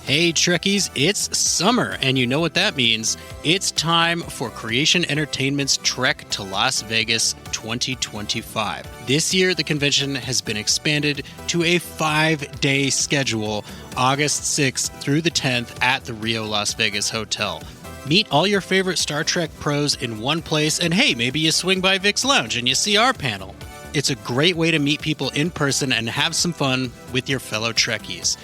Hey Trekkies, it's summer, and you know what that means. It's time for Creation Entertainment's Trek to Las Vegas 2025. This year, the convention has been expanded to a 5-day schedule, August 6th through the 10th at the Rio Las Vegas Hotel. Meet all your favorite Star Trek pros in one place, and hey, maybe you swing by Vic's Lounge and you see our panel. It's a great way to meet people in person and have some fun with your fellow Trekkies.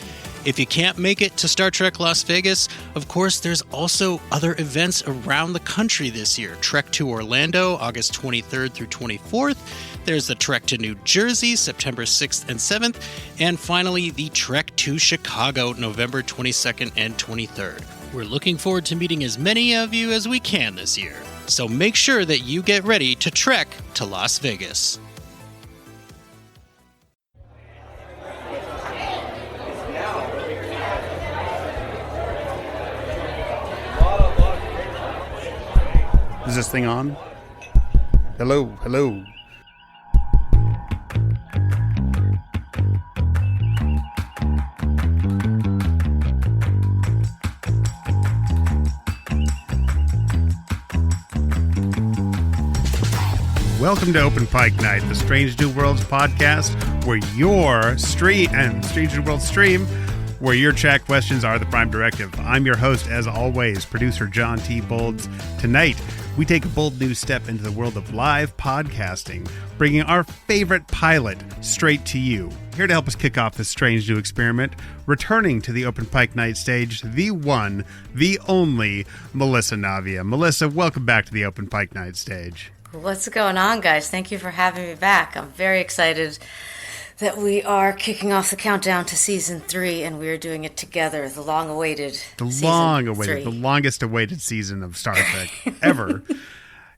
If you can't make it to Star Trek Las Vegas, of course, there's also other events around the country this year. Trek to Orlando, August 23rd through 24th. There's the Trek to New Jersey, September 6th and 7th. And finally, the Trek to Chicago, November 22nd and 23rd. We're looking forward to meeting as many of you as we can this year. So make sure that you get ready to trek to Las Vegas. Is this thing on? Hello, hello. Welcome to OpenPike Night, the Strange New Worlds podcast, where your stream and Strange New Worlds stream, where your chat questions are the prime directive. I'm your host, as always, producer John T. Bolds. Tonight, we take a bold new step into the world of live podcasting, bringing our favorite pilot straight to you. Here to help us kick off this strange new experiment, returning to the OpenPike Night stage, the one, the only, Melissa Navia. Melissa, welcome back to the OpenPike Night stage. What's going on, guys? Thank you for having me back. I'm very excited that we are kicking off the countdown to Season 3, and we are doing it together, the long-awaited the longest-awaited season of Star Trek ever.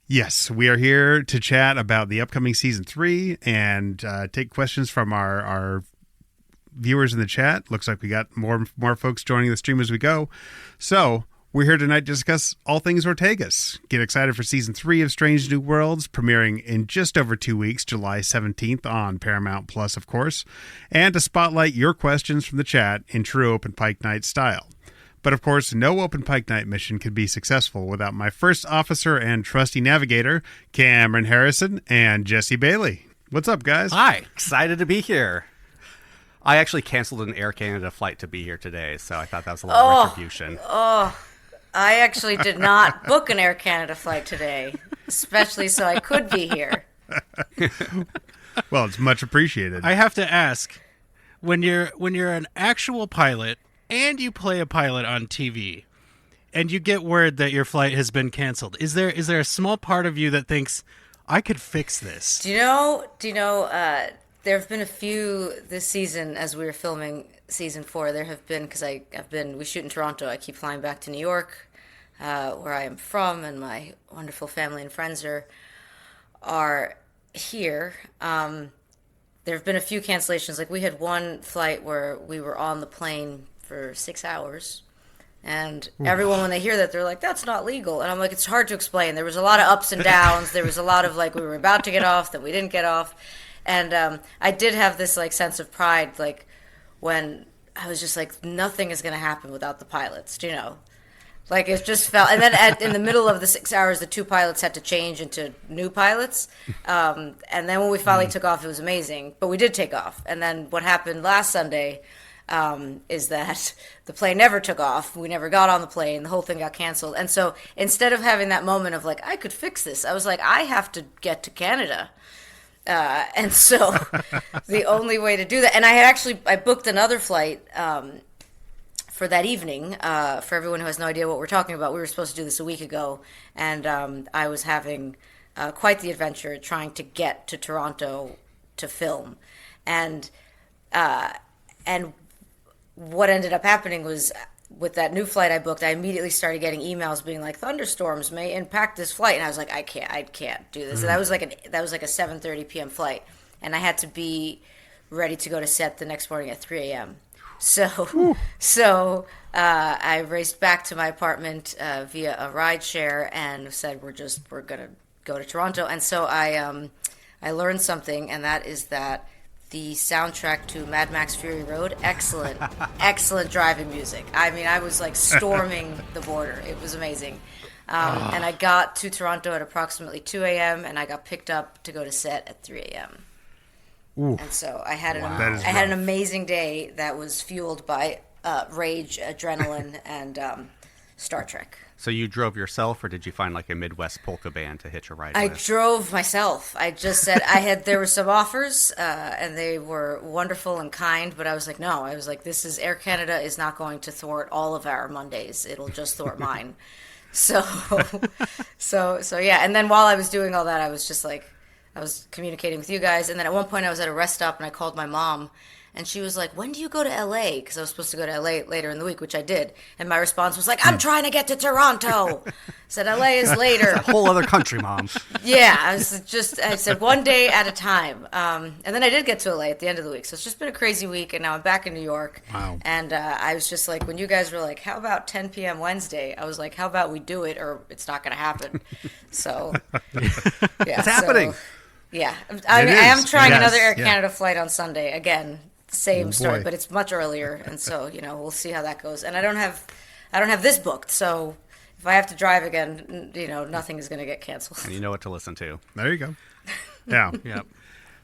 Yes, we are here to chat about the upcoming Season 3 and take questions from our viewers in the chat. Looks like we got more folks joining the stream as we go. So we're here tonight to discuss all things Ortegas. Get excited for Season 3 of Strange New Worlds, premiering in just over 2 weeks, July 17th on Paramount Plus, of course, and to spotlight your questions from the chat in true OpenPike Night style. But of course, no OpenPike Night mission could be successful without my first officer and trusty navigator, Cameron Harrison and Jesse Bailey. What's up, guys? Hi, excited to be here. I actually canceled an Air Canada flight to be here today, so I thought that was a little retribution. I actually did not book an Air Canada flight today, especially so I could be here. Well, it's much appreciated. I have to ask, when you're an actual pilot and you play a pilot on TV and you get word that your flight has been canceled, is there a small part of you that thinks, I could fix this? Do you know, there have been a few this season as we were filming Season 4. There have been, because we shoot in Toronto. I keep flying back to New York, where I am from, and my wonderful family and friends are here. There have been a few cancellations. Like, we had one flight where we were on the plane for 6 hours, and everyone, when they hear that, they're like, that's not legal. And I'm like, it's hard to explain. There was a lot of ups and downs. There was a lot of, like, we were about to get off, then we didn't get off. And I did have this, like, sense of pride, like, when I was just like, nothing is going to happen without the pilots, you know? Like, it just felt... And then in the middle of the 6 hours, the two pilots had to change into new pilots. And then when we finally took off, it was amazing. But we did take off. And then what happened last Sunday is that the plane never took off. We never got on the plane. The whole thing got canceled. And so instead of having that moment of, like, I could fix this, I was like, I have to get to Canada. And so the only way to do that, and I booked another flight for that evening. For everyone who has no idea what we're talking about, we were supposed to do this a week ago, and I was having quite the adventure trying to get to Toronto to film, and what ended up happening was, with that new flight I booked, I immediately started getting emails being like, thunderstorms may impact this flight, and I was like, I can't do this. And that was like a 7:30 p.m. flight, and I had to be ready to go to set the next morning at 3 a.m. So I raced back to my apartment via a ride share and said, we're gonna go to Toronto. And so I learned something, and that is that the soundtrack to Mad Max Fury Road. Excellent, excellent driving music. I mean, I was like storming the border. It was amazing. And I got to Toronto at approximately 2 a.m. and I got picked up to go to set at 3 a.m. Ooh. And so I had That is I had an rough. amazing day that was fueled by rage, adrenaline, and Star Trek. So you drove yourself, or did you find like a Midwest polka band to hitch a ride I with? drove myself. I just said there were some offers, and they were wonderful and kind, but I was like, no. I was like, this is Air Canada is not going to thwart all of our Mondays. It'll just thwart mine. So yeah. And then while I was doing all that, I was just like, I was communicating with you guys, and then at one point I was at a rest stop and I called my mom. And she was like, when do you go to LA? Because I was supposed to go to LA later in the week, which I did. And my response was like, I'm trying to get to Toronto. I said, LA is later. Whole other country, Mom. Yeah, I said one day at a time. And then I did get to LA at the end of the week. So it's just been a crazy week. And now I'm back in New York. Wow. And I was just like, when you guys were like, how about 10 p.m. Wednesday? I was like, how about we do it or it's not going to happen. So, yeah. It's happening. Yeah. I am is. trying Yes. another Air Yeah. Canada flight on Sunday. Again, same Oh, story, boy. but it's much earlier, and so we'll see how that goes. And I don't have this booked, so if I have to drive again, nothing is going to get canceled. And you know what to listen to. There you go. Yeah. Yep.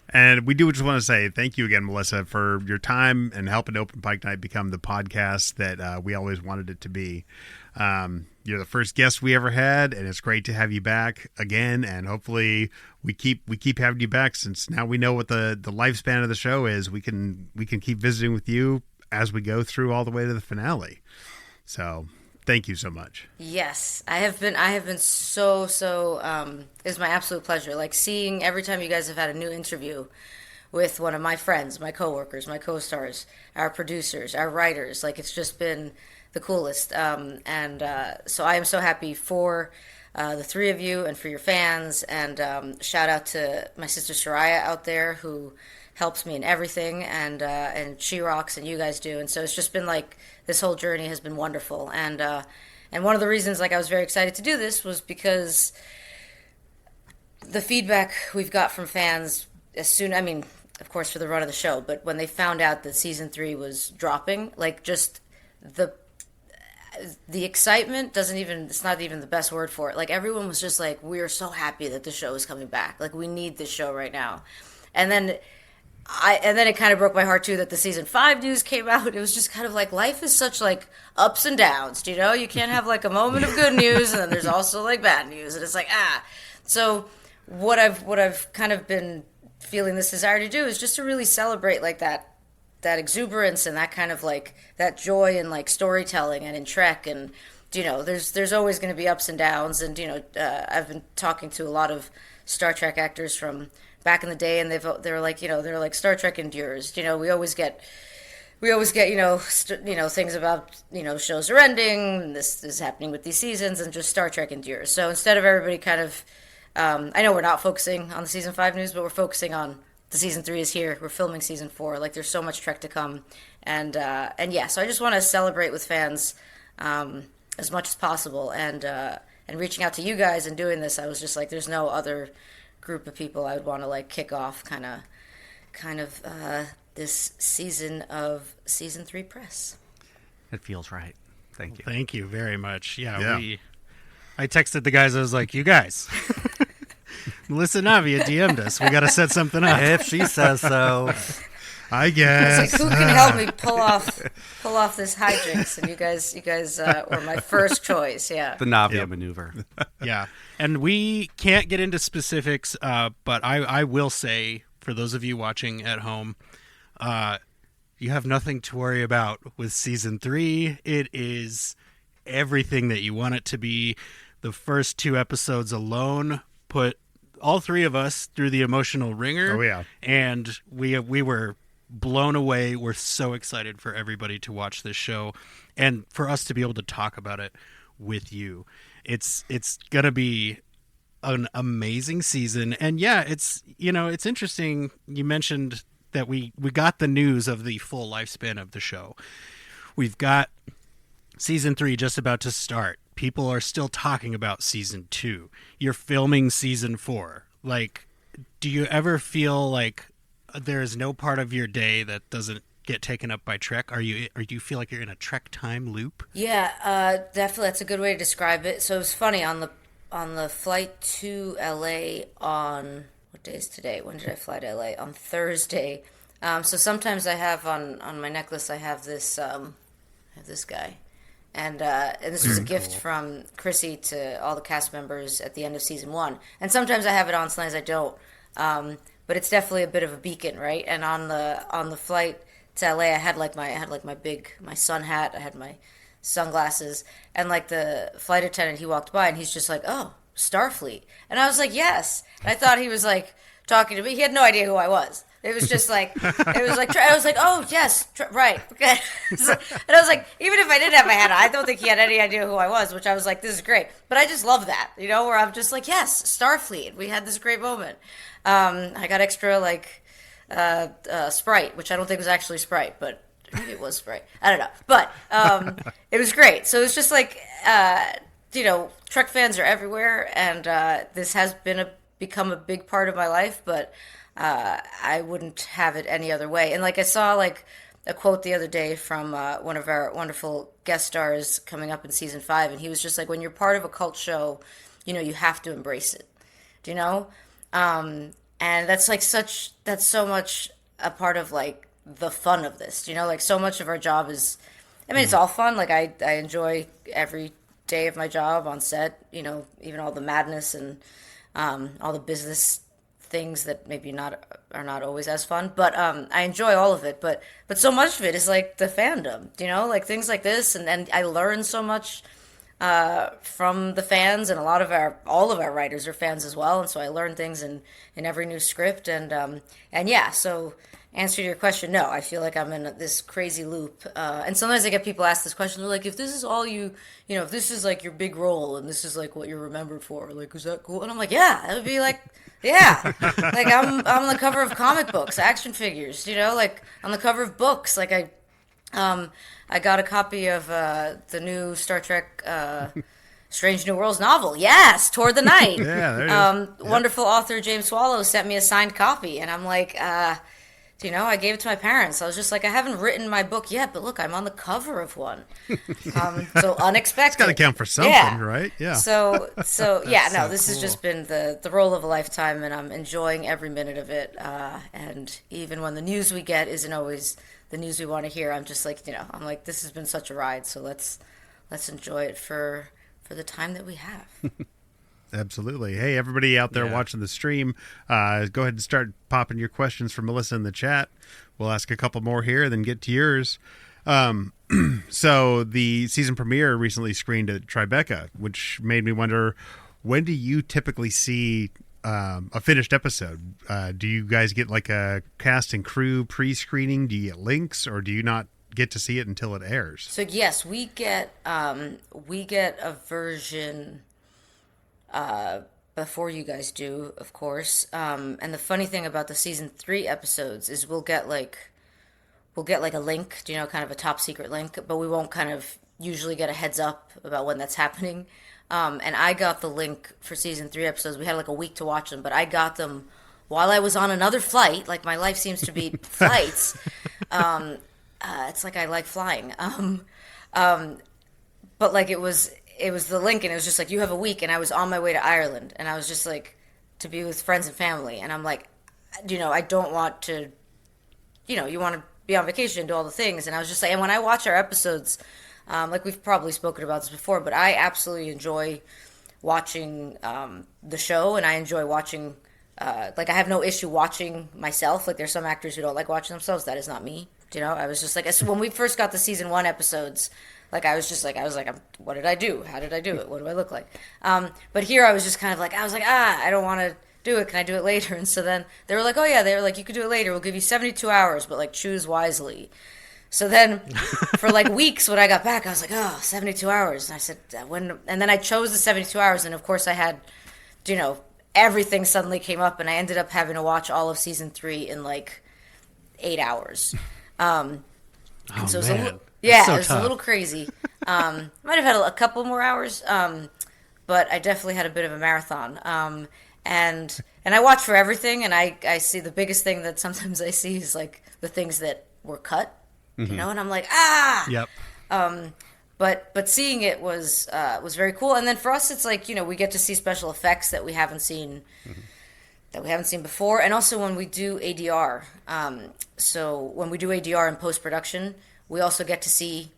And we do just want to say thank you again, Melissa, for your time and helping Open Pike Night become the podcast that we always wanted it to be. You're the first guest we ever had, and it's great to have you back again. And hopefully, we keep having you back, since now we know what the lifespan of the show is. We can keep visiting with you as we go through all the way to the finale. So, thank you so much. Yes, I have been so it's my absolute pleasure. Like seeing every time you guys have had a new interview with one of my friends, my coworkers, my co-stars, our producers, our writers. Like it's just been the coolest. So I am so happy for the three of you and for your fans. And shout out to my sister Soraya out there who helps me in everything, and she rocks, and you guys do. And so it's just been like this whole journey has been wonderful. And one of the reasons like I was very excited to do this was because the feedback we've got from fans of course for the run of the show, but when they found out that season 3 was dropping, like just the excitement it's not even the best word for it. Like everyone was just like, we are so happy that the show is coming back. Like we need this show right now. And then it kind of broke my heart too that the season 5 news came out. It was just kind of like life is such like ups and downs, you can't have like a moment of good news and then there's also like bad news, and it's like So what I've kind of been feeling this desire to do is just to really celebrate like that exuberance and that kind of like that joy in like storytelling and in Trek. And there's always going to be ups and downs, and I've been talking to a lot of Star Trek actors from back in the day, and they're like Star Trek endures. We always get things about shows are ending, and this is happening with these seasons, and just Star Trek endures. So instead of everybody kind of I know we're not focusing on the season 5 news, but we're focusing on the season 3 is here. We're filming season 4. Like there's so much Trek to come, and yeah. So I just want to celebrate with fans as much as possible, and reaching out to you guys and doing this. I was just like, there's no other group of people I would want to like kick off kind of this season of season 3 press. It feels right. Thank you. Thank you very much. Yeah. I texted the guys. I was like, you guys, Melissa Navia DM'd us. We got to set something up. If she says so. I guess. It's like, who can help me pull off this hijinks? And you guys were my first choice. Yeah. The Navia maneuver. Yeah. And we can't get into specifics, but I will say, for those of you watching at home, you have nothing to worry about with season 3. It is everything that you want it to be. The first 2 episodes alone put all 3 of us through the emotional ringer. Oh, yeah. And we were blown away. We're so excited for everybody to watch this show and for us to be able to talk about it with you. It's going to be an amazing season. And yeah, it's interesting. You mentioned that we got the news of the full lifespan of the show. We've got season 3 just about to start. People are still talking about season 2. You're filming season 4. Like, do you ever feel like there is no part of your day that doesn't get taken up by Trek? Or do you feel like you're in a Trek time loop? Yeah, definitely. That's a good way to describe it. So it was funny on the flight to LA on what day is today? When did I fly to LA? On Thursday. So sometimes I have on my necklace I have this guy, and this was a gift from Chrissy to all the cast members at the end of season 1. And sometimes I have it on, sometimes I don't. But it's definitely a bit of a beacon, right? And on the flight to LA, I had my sun hat, I had my sunglasses, and like the flight attendant, he walked by and he's just like, "Oh, Starfleet," and I was like, "Yes," and I thought he was like talking to me. He had no idea who I was. It was just like, I was like, "Oh, yes, right." Okay. And I was like, even if I didn't have my hat on, I don't think he had any idea who I was, which I was like, this is great. But I just love that, where I'm just like, yes, Starfleet. We had this great moment. I got extra, like, Sprite, which I don't think was actually Sprite, but maybe it was Sprite. I don't know. But it was great. So it's just like, Trek fans are everywhere, and this has become a big part of my life, but I wouldn't have it any other way. And like I saw like a quote the other day from one of our wonderful guest stars coming up in season 5, and he was just like, when you're part of a cult show, you have to embrace it. Do you know? And that's so much a part of like the fun of this. Like so much of our job is, it's all fun. Like I enjoy every day of my job on set, even all the madness and all the business things that maybe are not always as fun, but I enjoy all of it. But so much of it is like the fandom, like things like this, and I learn so much from the fans, and all of our writers are fans as well, and so I learn things in every new script, and yeah. So answer to your question, no, I feel like I'm in this crazy loop, and sometimes I get people ask this question. They're like, if this is all if this is like your big role and this is like what you're remembered for, like, is that cool? And I'm like, yeah, it would be like, yeah, like I'm on the cover of comic books, action figures, like on the cover of books. Like I got a copy of the new Star Trek Strange New Worlds novel. Yes, Toward the Night. Yeah, there it is. Wonderful author James Swallow sent me a signed copy, and I'm like, I gave it to my parents. I was just like, I haven't written my book yet, but look, I'm on the cover of one. So unexpected. It's got to count for something, right? Yeah. So yeah, no, this cool. has just been the role of a lifetime, and I'm enjoying every minute of it. And even when the news we get isn't always the news we want to hear, I'm just like, I'm like, this has been such a ride. So let's enjoy it for the time that we have. Absolutely. Hey, everybody out there watching the stream, go ahead and start popping your questions for Melissa in the chat. We'll ask a couple more here, then get to yours. So the season premiere recently screened at Tribeca, which made me wonder, when do you typically see a finished episode? Do you guys get like a cast and crew pre-screening? Do you get links, or do you not get to see it until it airs? So yes, we get a version before you guys do, of course. And the funny thing about the season 3 episodes is we'll get like a link, kind of a top secret link, but we won't kind of usually get a heads up about when that's happening. And I got the link for season 3 episodes. We had like a week to watch them, but I got them while I was on another flight. Like my life seems to be flights. It's like I like flying. But like it was the link, and it was just like, you have a week, and I was on my way to Ireland, and I was just like, to be with friends and family, and I'm like, I don't want to, you want to be on vacation and do all the things, and I was just like, and when I watch our episodes, like we've probably spoken about this before, but I absolutely enjoy watching the show, and I enjoy watching, like I have no issue watching myself. Like there's some actors who don't like watching themselves. That is not me. I was just like, when we first got the season 1 episodes, like I was like, what did I do? How did I do it? What do I look like? But here I was just kind of like, I don't want to do it. Can I do it later? And so then they were like, oh yeah, they were like, you could do it later. We'll give you 72 hours, but like choose wisely. So then for like weeks when I got back, I was like, 72 hours. And I said, and then I chose the 72 hours. And of course I had, everything suddenly came up, and I ended up having to watch all of season 3 in like 8 hours. So it was it was a little crazy. Might have had a couple more hours, but I definitely had a bit of a marathon. And and I watch for everything, and I see the biggest thing that sometimes I see is like the things that were cut, you know, and I'm like, Yep. But seeing it was very cool. And then for us, it's like, you know, we get to see special effects that we haven't seen before. And also when we do ADR, so when we do ADR in post production, we also get to see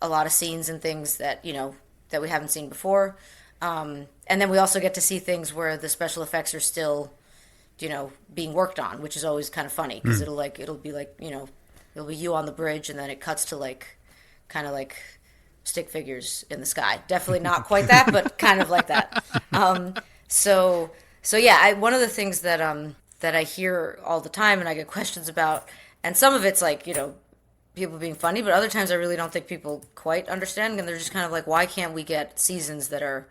a lot of scenes and things that, you know, that we haven't seen before. And then we also get to see things where the special effects are still, you know, being worked on, which is always kind of funny because it'll be like, you know, it'll be you on the bridge and then it cuts to like kind of like stick figures in the sky. Definitely not quite that, but kind of like that. So yeah, one of the things that that I hear all the time and I get questions about, and some of it's like, you know, people being funny, but other times I really don't think people quite understand, and they're just kind of like, why can't we get seasons that are,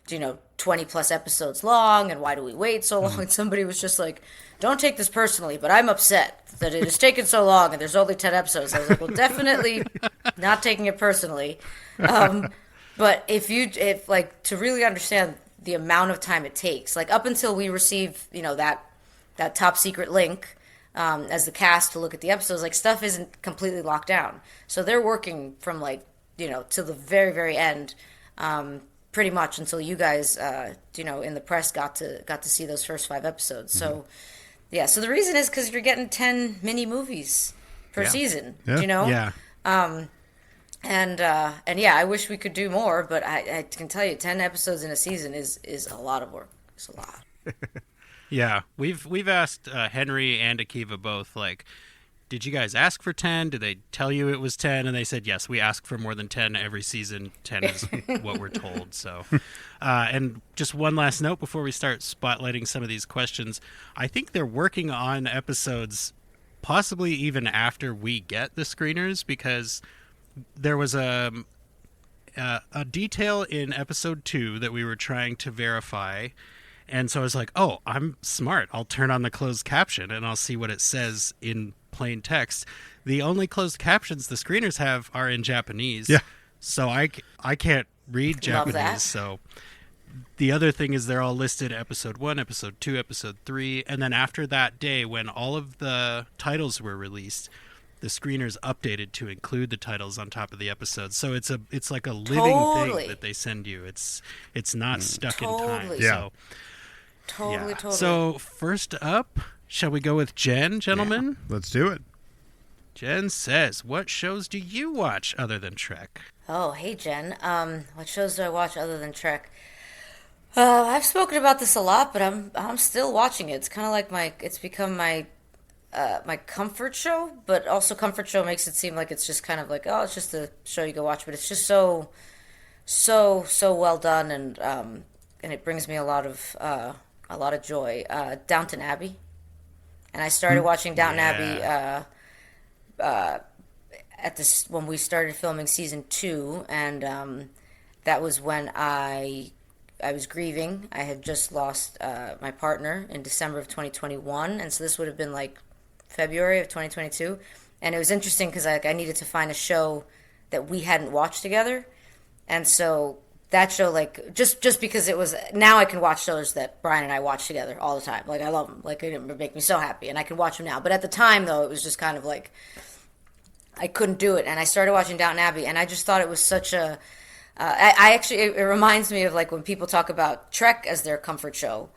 you know, 20 plus episodes long, and why do we wait so long? And somebody was just like, don't take this personally, but I'm upset that it has taken so long and there's only 10 episodes. I was like, well, definitely not taking it personally. But if like, to really understand the amount of time it takes, like up until we receive, you know, that top secret link as the cast to look at the episodes, like stuff isn't completely locked down. So they're working from like, you know, to the very, very end, pretty much until you guys, you know, in the press got to see those first 5 episodes. So yeah, so the reason is because you're getting 10 mini movies per season, you know? Yeah. And yeah, I wish we could do more, but I can tell you 10 episodes in a season is a lot of work. It's a lot. Yeah, we've asked Henry and Akiva both, like, did you guys ask for 10? Did they tell you it was 10? And they said, yes, we ask for more than 10 every season. 10 is what we're told. So, and just one last note before we start spotlighting some of these questions. I think they're working on episodes possibly even after we get the screeners, because there was a detail in episode 2 that we were trying to verify. And so I was like, oh, I'm smart. I'll turn on the closed caption and I'll see what it says in plain text. The only closed captions the screeners have are in Japanese. Yeah. So I can't read Japanese. that. So the other thing is they're all listed episode 1, episode 2, episode 3. And then after that day, when all of the titles were released, the screeners updated to include the titles on top of the episodes. So it's like a living thing that they send you. It's not stuck in time. Yeah. So, Totally. So first up, shall we go with Jen, gentlemen? Yeah, let's do it. Jen says, what shows do you watch other than Trek? Oh, hey, Jen. What shows do I watch other than Trek? I've spoken about this a lot, but I'm still watching it. It's kind of like it's become my comfort show, but also comfort show makes it seem like it's just kind of like, oh, it's just a show you go watch, but it's just so well done, and it brings me a lot of joy. Downton Abbey, and I started watching Downton Abbey when we started filming season 2, and that was when I was grieving. I had just lost my partner in December of 2021, and so this would have been like February of 2022. And it was interesting because I needed to find a show that we hadn't watched together, and so that show, like, just because it was, now I can watch shows that Brian and I watch together all the time. Like, I love them. Like, it make me so happy, and I can watch them now. But at the time, though, it was just kind of like I couldn't do it, and I started watching Downton Abbey, and I just thought it was such a I actually, it reminds me of like when people talk about Trek as their comfort show.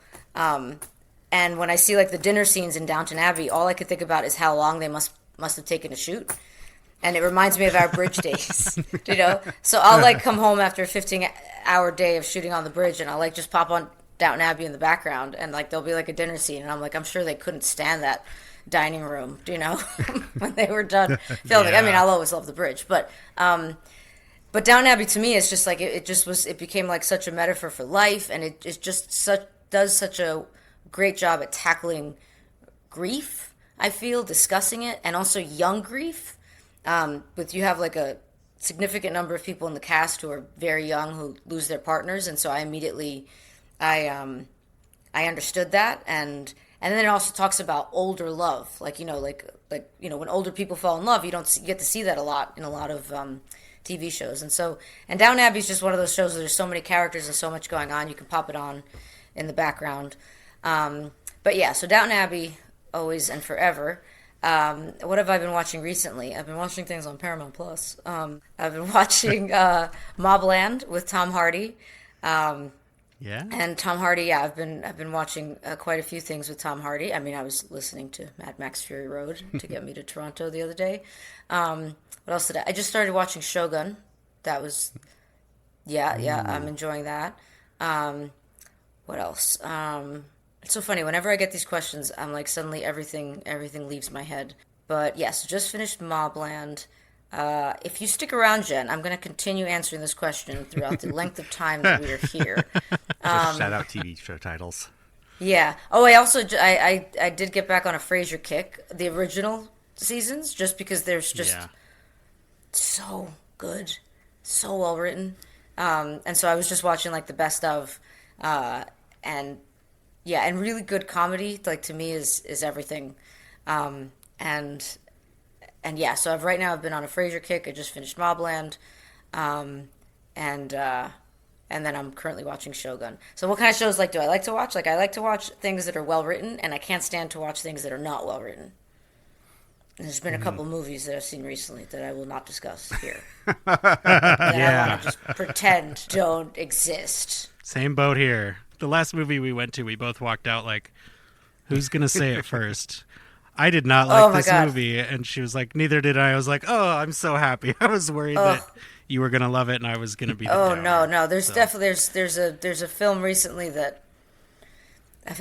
And when I see like the dinner scenes in Downton Abbey, all I could think about is how long they must have taken to shoot. And it reminds me of our bridge days, you know? So I'll like come home after a 15-hour day of shooting on the bridge, and I'll like just pop on Downton Abbey in the background, and like there'll be like a dinner scene, and I'm like, I'm sure they couldn't stand that dining room, you know, when they were done filming. I mean, I'll always love the bridge, but Downton Abbey to me is just like it became like such a metaphor for life, and it just does such a great job at tackling grief. I feel discussing it, and also young grief. But you have like a significant number of people in the cast who are very young who lose their partners, and so I immediately I understood that, and then it also talks about older love, like when older people fall in love, you don't get to see that a lot in a lot of TV shows, and Downton Abbey is just one of those shows where there's so many characters and so much going on. You can pop it on in the background. But yeah, so Downton Abbey, always and forever. What have I been watching recently? I've been watching things on Paramount Plus. I've been watching Mobland with Tom Hardy. Yeah. And Tom Hardy, yeah, I've been watching quite a few things with Tom Hardy. I mean, I was listening to Mad Max Fury Road to get me to Toronto the other day. What else did I just started watching Shogun. That was, yeah, I'm enjoying that. What else? It's so funny. Whenever I get these questions, I'm like, suddenly everything leaves my head. But yes, just finished Mobland. If you stick around, Jen, I'm going to continue answering this question throughout the length of time that we are here. Just shout out TV show titles. Yeah. Oh, I also I did get back on a Frasier kick, the original seasons, just because there's just so good, so well written, and so I was just watching like the best of, and yeah, and really good comedy. Like to me is everything, and yeah, so right now I've been on a Frasier kick. I just finished Mobland, and then I'm currently watching Shogun. So what kind of shows do I like to watch? Like I like to watch things that are well written, and I can't stand to watch things that are not well written. And there's been a couple movies that I've seen recently that I will not discuss here. That I want to just pretend don't exist. Same boat here. The last movie we went to, we both walked out like, who's going to say it first? I did not like this movie, and she was like, neither did I. I was like, oh, I'm so happy. I was worried that you were gonna love it, and I was gonna be. No. There's definitely there's a film recently that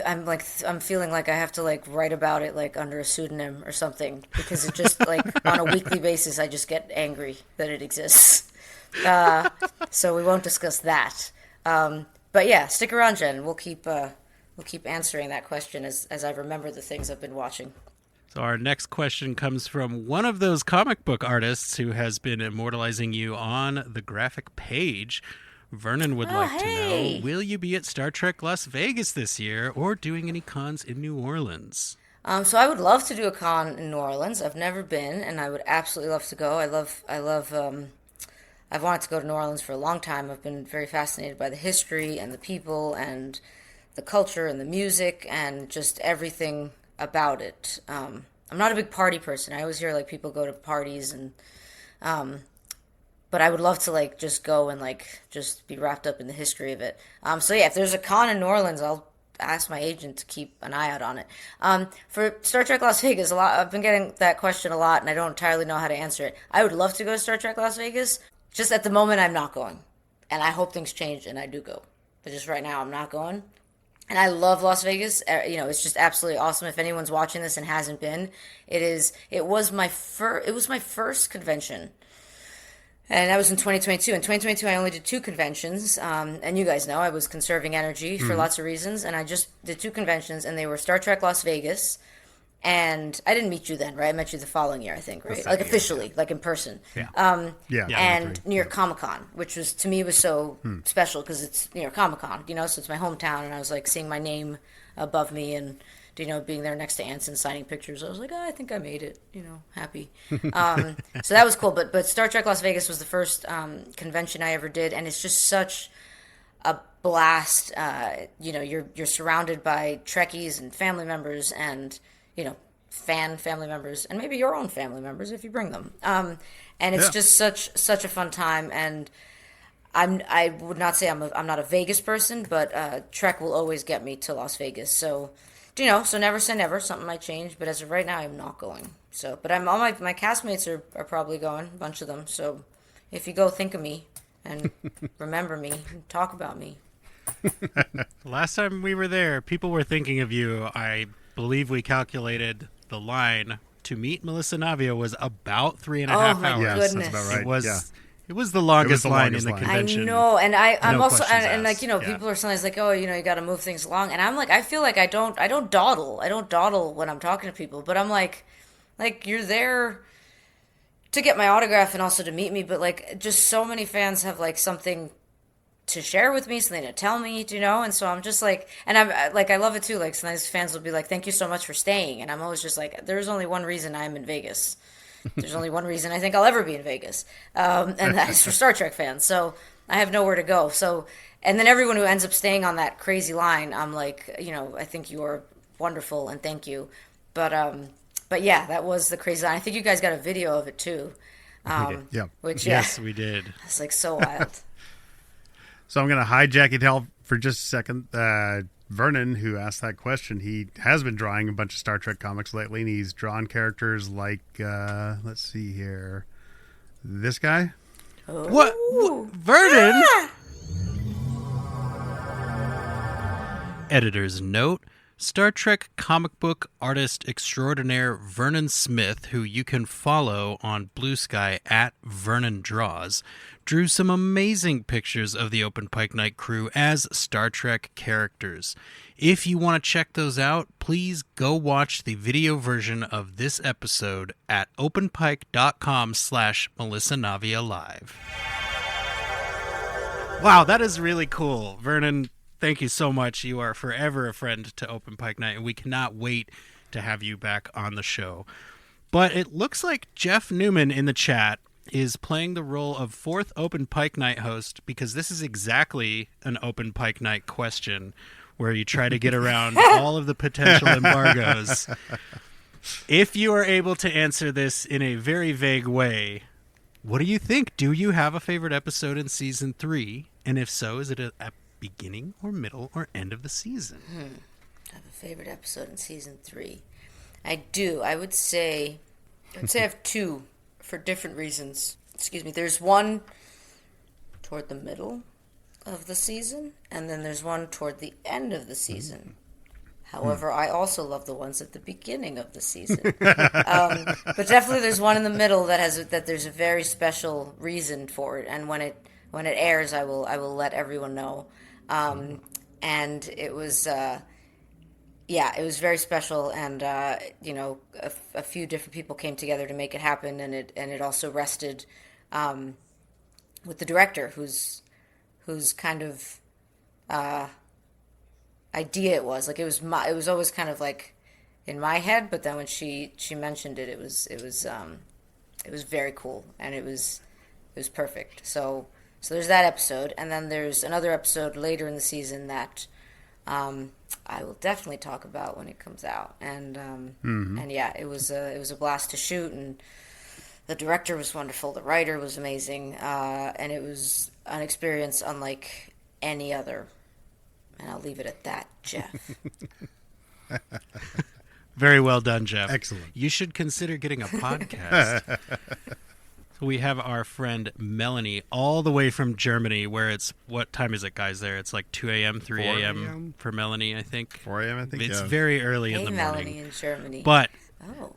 I'm feeling like I have to like write about it like under a pseudonym or something because it just like on a weekly basis I just get angry that it exists. So we won't discuss that. But yeah, stick around, Jen. We'll keep answering that question as I remember the things I've been watching. So our next question comes from one of those comic book artists who has been immortalizing you on the graphic page. Vernon would like to know, will you be at Star Trek Las Vegas this year or doing any cons in New Orleans? So I would love to do a con in New Orleans. I've never been, and I would absolutely love to go. I've wanted to go to New Orleans for a long time. I've been very fascinated by the history and the people and the culture and the music and just everything about it. I'm not a big party person. I always hear like people go to parties and but I would love to like just go and like just be wrapped up in the history of it. So yeah, if there's a con in New Orleans, I'll ask my agent to keep an eye out on it. For Star Trek Las Vegas, I've been getting that question a lot and I don't entirely know how to answer it. I would love to go to Star Trek Las Vegas. Just at the moment I'm not going. And I hope things change and I do go. But just right now I'm not going. And I love Las Vegas. It's just absolutely awesome. If anyone's watching this and hasn't been, it was my first convention. And that was in 2022. In 2022, I only did 2 conventions. And you guys know I was conserving energy for lots of reasons. And I just did 2 conventions, and they were Star Trek Las Vegas. And I didn't meet you then, right? I met you the following year, I think, right? Like officially, like in person. Yeah. And New York Comic Con, which was, to me, was so special because it's New York Comic Con, so it's my hometown. And I was like seeing my name above me and, being there next to Anson signing pictures. I was like, I think I made it, happy. So that was cool. But Star Trek Las Vegas was the first convention I ever did. And it's just such a blast. You're surrounded by Trekkies and family members and, family members and maybe your own family members if you bring them. And it's just such a fun time. And I would not say I'm not a Vegas person, but Trek will always get me to Las Vegas. So, so never say never. Something might change, but as of right now, I'm not going. So, but all my castmates are probably going, a bunch of them. So, if you go, think of me and remember me, and talk about me. Last time we were there, people were thinking of you. I believe we calculated the line to meet Melissa Navia was about 3.5 hours. Oh my Yes, goodness! that's about right. It was the longest the line longest in the line. convention. I know, and I'm No also questions and like asked. people are sometimes like, oh, you got to move things along, and I'm like, I feel like I don't dawdle. I don't dawdle when I'm talking to people, but I'm like you're there to get my autograph and also to meet me, but like just so many fans have like something to share with me, something to tell me, and so I'm just like, and I'm like, I love it too. Like sometimes fans will be like, thank you so much for staying, and I'm always just like, there's only one reason I'm in Vegas. There's only one reason I think I'll ever be in Vegas, and that is for Star Trek fans. So I have nowhere to go. So, and then everyone who ends up staying on that crazy line, I'm like, I think you are wonderful and thank you. But yeah, that was the crazy line. I think you guys got a video of it too. We did. Yeah. Which, Yes, we did. it's like so wild. So I'm going to hijack it all for just a second. Vernon, who asked that question, he has been drawing a bunch of Star Trek comics lately, and he's drawn characters like, let's see here, this guy. What? Vernon? Ah! Editor's note. Star Trek comic book artist extraordinaire Vernon Smith, who you can follow on Blue Sky at Vernon Draws, drew some amazing pictures of the OpenPike Night crew as Star Trek characters. If you want to check those out, please go watch the video version of this episode at openpike.com/Melissa Navia Live. Wow, that is really cool. Vernon, thank you so much. You are forever a friend to OpenPike Night, and we cannot wait to have you back on the show. But it looks like Jeff Newman in the chat is playing the role of fourth OpenPike Night host, because this is exactly an OpenPike Night question where you try to get around all of the potential embargoes. If you are able to answer this in a very vague way, what do you think? Do you have a favorite episode in season 3? And if so, is it a beginning or middle or end of the season? I have a favorite episode in season 3. I do. I would say I have 2 for different reasons. Excuse me. There's one toward the middle of the season, and then there's one toward the end of the season. However, I also love the ones at the beginning of the season. But definitely there's one in the middle that there's a very special reason for it, and when it airs, I will let everyone know. And it was it was very special, and a few different people came together to make it happen, and it also rested with the director, whose kind of idea it was. Like, it was always kind of like in my head, but then when she mentioned it, it was very cool, and it was perfect. So there's that episode, and then there's another episode later in the season that I will definitely talk about when it comes out. And and yeah, it was a blast to shoot, and the director was wonderful, the writer was amazing, and it was an experience unlike any other. And I'll leave it at that, Jeff. Very well done, Jeff. Excellent. You should consider getting a podcast. So we have our friend Melanie all the way from Germany, where it's, what time is it, guys, there? It's like 2 a.m., 3 a.m. for Melanie, I think. 4 a.m., I think, It's very early in the morning. Melanie in Germany. But Oh.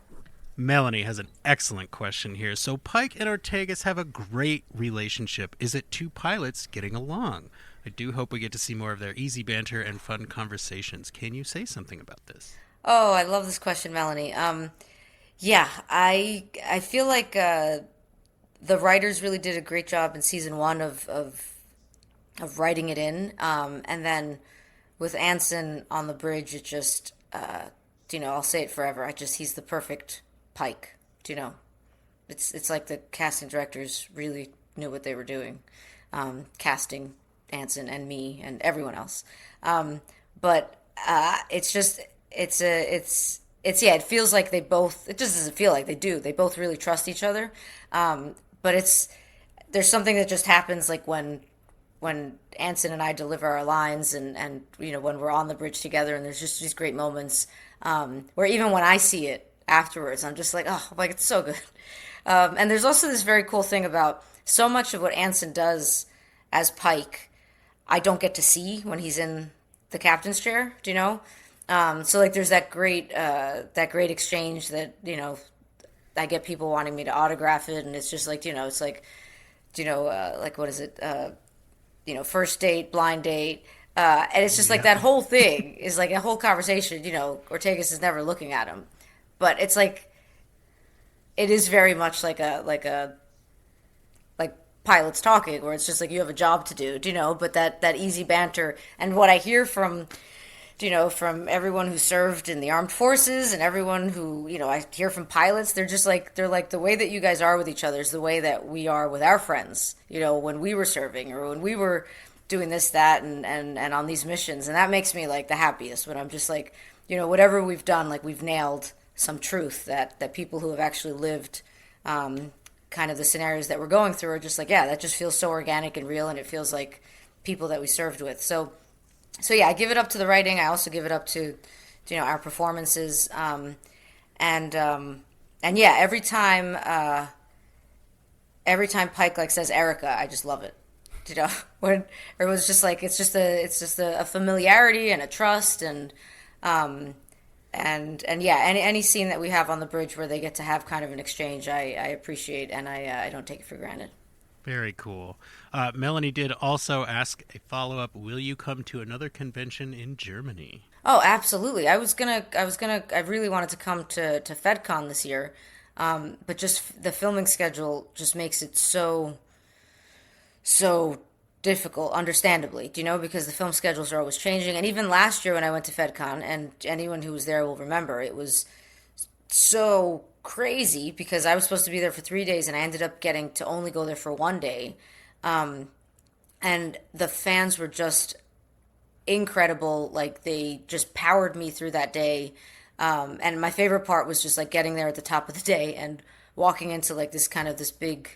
Melanie has an excellent question here. So Pike and Ortegas have a great relationship. Is it two pilots getting along? I do hope we get to see more of their easy banter and fun conversations. Can you say something about this? Oh, I love this question, Melanie. Yeah, I feel like the writers really did a great job in season 1 of writing it in, and then with Anson on the bridge, it just I'll say it forever. He's the perfect Pike. It's like the casting directors really knew what they were doing, casting Anson and me and everyone else. But it feels like they both. It just doesn't feel like they do. They both really trust each other. But there's something that just happens, like when Anson and I deliver our lines, and when we're on the bridge together, and there's just these great moments where even when I see it afterwards, I'm just like, oh, like, it's so good. And there's also this very cool thing about so much of what Anson does as Pike, I don't get to see when he's in the captain's chair. Do you know? So like, there's that great exchange that I get people wanting me to autograph it, and it's just like, it's like, like, what is it? First date, blind date. And it's just like that whole thing is like a whole conversation. Ortegas is never looking at him, but it's like, it is very much like pilots talking, where it's just like, you have a job to do, but that easy banter. And what I hear from from everyone who served in the armed forces and everyone who, I hear from pilots. They're like the way that you guys are with each other is the way that we are with our friends, when we were serving or when we were doing this, that, and on these missions. And that makes me like the happiest when I'm just like, whatever we've done, like we've nailed some truth that people who have actually lived kind of the scenarios that we're going through are just like, yeah, that just feels so organic and real. And it feels like people that we served with. So yeah, I give it up to the writing. I also give it up to, our performances. And yeah, every time Pike like says Erica, I just love it. When it was just like it's just a familiarity and a trust and yeah, any scene that we have on the bridge where they get to have kind of an exchange, I appreciate and I don't take it for granted. Very cool. Melanie did also ask a follow-up. Will you come to another convention in Germany? Oh, absolutely. I really wanted to come to FedCon this year. But just the filming schedule just makes it so difficult, understandably, because the film schedules are always changing. And even last year when I went to FedCon, and anyone who was there will remember, it was so crazy because I was supposed to be there for 3 days and I ended up getting to only go there for 1 day. And the fans were just incredible. Like they just powered me through that day. And my favorite part was just like getting there at the top of the day and walking into like this big,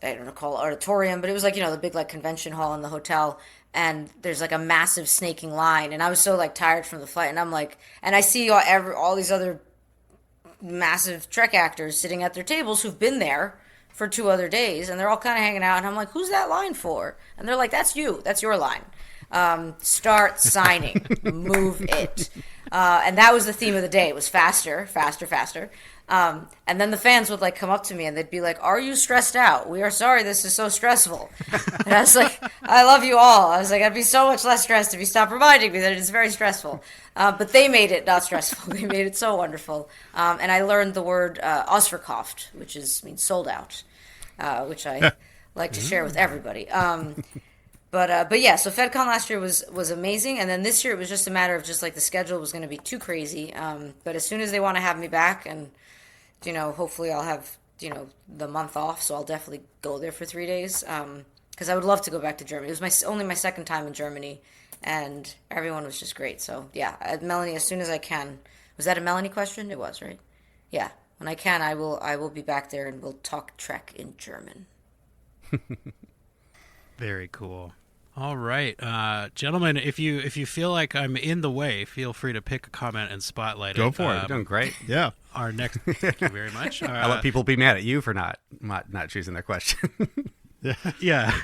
I don't know, call it auditorium, but it was like, the big like convention hall in the hotel. And there's like a massive snaking line. And I was so like tired from the flight. And I'm like, and I see all these other massive Trek actors sitting at their tables who've been there for 2 other days. And they're all kind of hanging out. And I'm like, who's that line for? And they're like, that's you. That's your line. Start signing. Move it. And that was the theme of the day. It was faster, faster, faster. And then the fans would like come up to me and they'd be like, are you stressed out? We are sorry this is so stressful. And I was like, I love you all. I was like, I'd be so much less stressed if you stopped reminding me that it is very stressful. But they made it not stressful. They made it so wonderful. And I learned the word ausverkauft, which means sold out, which I like to share with everybody. But yeah, so FedCon last year was amazing, and then this year it was just a matter of just like the schedule was going to be too crazy. But as soon as they want to have me back, and hopefully I'll have the month off, so I'll definitely go there for 3 days. Because I would love to go back to Germany. It was only my second time in Germany, and everyone was just great. So yeah, Melanie, as soon as I can. Was that a Melanie question? It was, right? Yeah, when I can, I will be back there, and we'll talk Trek in German. Very cool. All right, gentlemen, if you feel like I'm in the way, feel free to pick a comment and spotlight it. Go for it. You're doing great. Yeah. Our next, thank you very much. I let people be mad at you for not choosing their question. Yeah.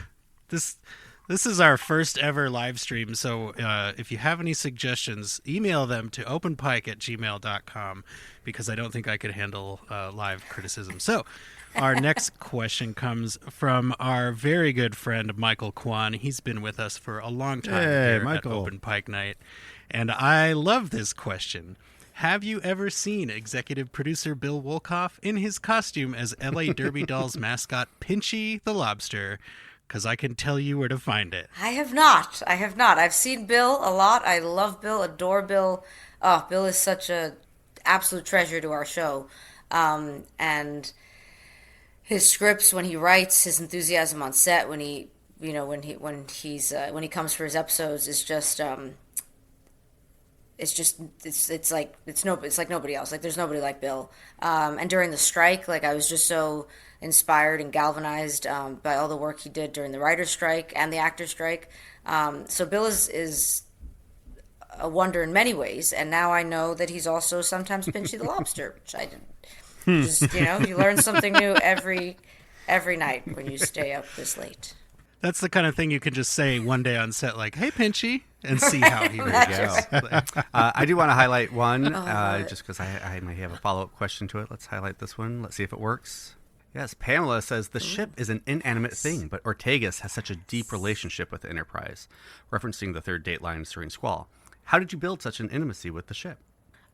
This is our first ever live stream, so if you have any suggestions, email them to openpike@gmail.com because I don't think I could handle live criticism. So our next question comes from our very good friend, Michael Kwan. He's been with us for a long time here at Open Pike Night. And I love this question. Have you ever seen executive producer Bill Wolkoff in his costume as L.A. Derby Dolls mascot Pinchy the Lobster? Because I can tell you where to find it. I have not. I've seen Bill a lot. I love Bill, adore Bill. Oh, Bill is such a absolute treasure to our show. And his scripts, when he writes, his enthusiasm on set, when he comes for his episodes is just it's like nobody else. Like there's nobody like Bill. And during the strike, like I was just so inspired and galvanized by all the work he did during the writer's strike and the actor's strike. So Bill is a wonder in many ways, and now I know that he's also sometimes Pinchy the Lobster, which I didn't. Just, you learn something new every night when you stay up this late. That's the kind of thing you can just say one day on set, like, hey, Pinchy, and see how he reacts. I do want to highlight one, just because I might have a follow-up question to it. Let's highlight this one. Let's see if it works. Yes, Pamela says, the ship is an inanimate thing, but Ortegas has such a deep relationship with the Enterprise, referencing the third date lines during Squall. How did you build such an intimacy with the ship?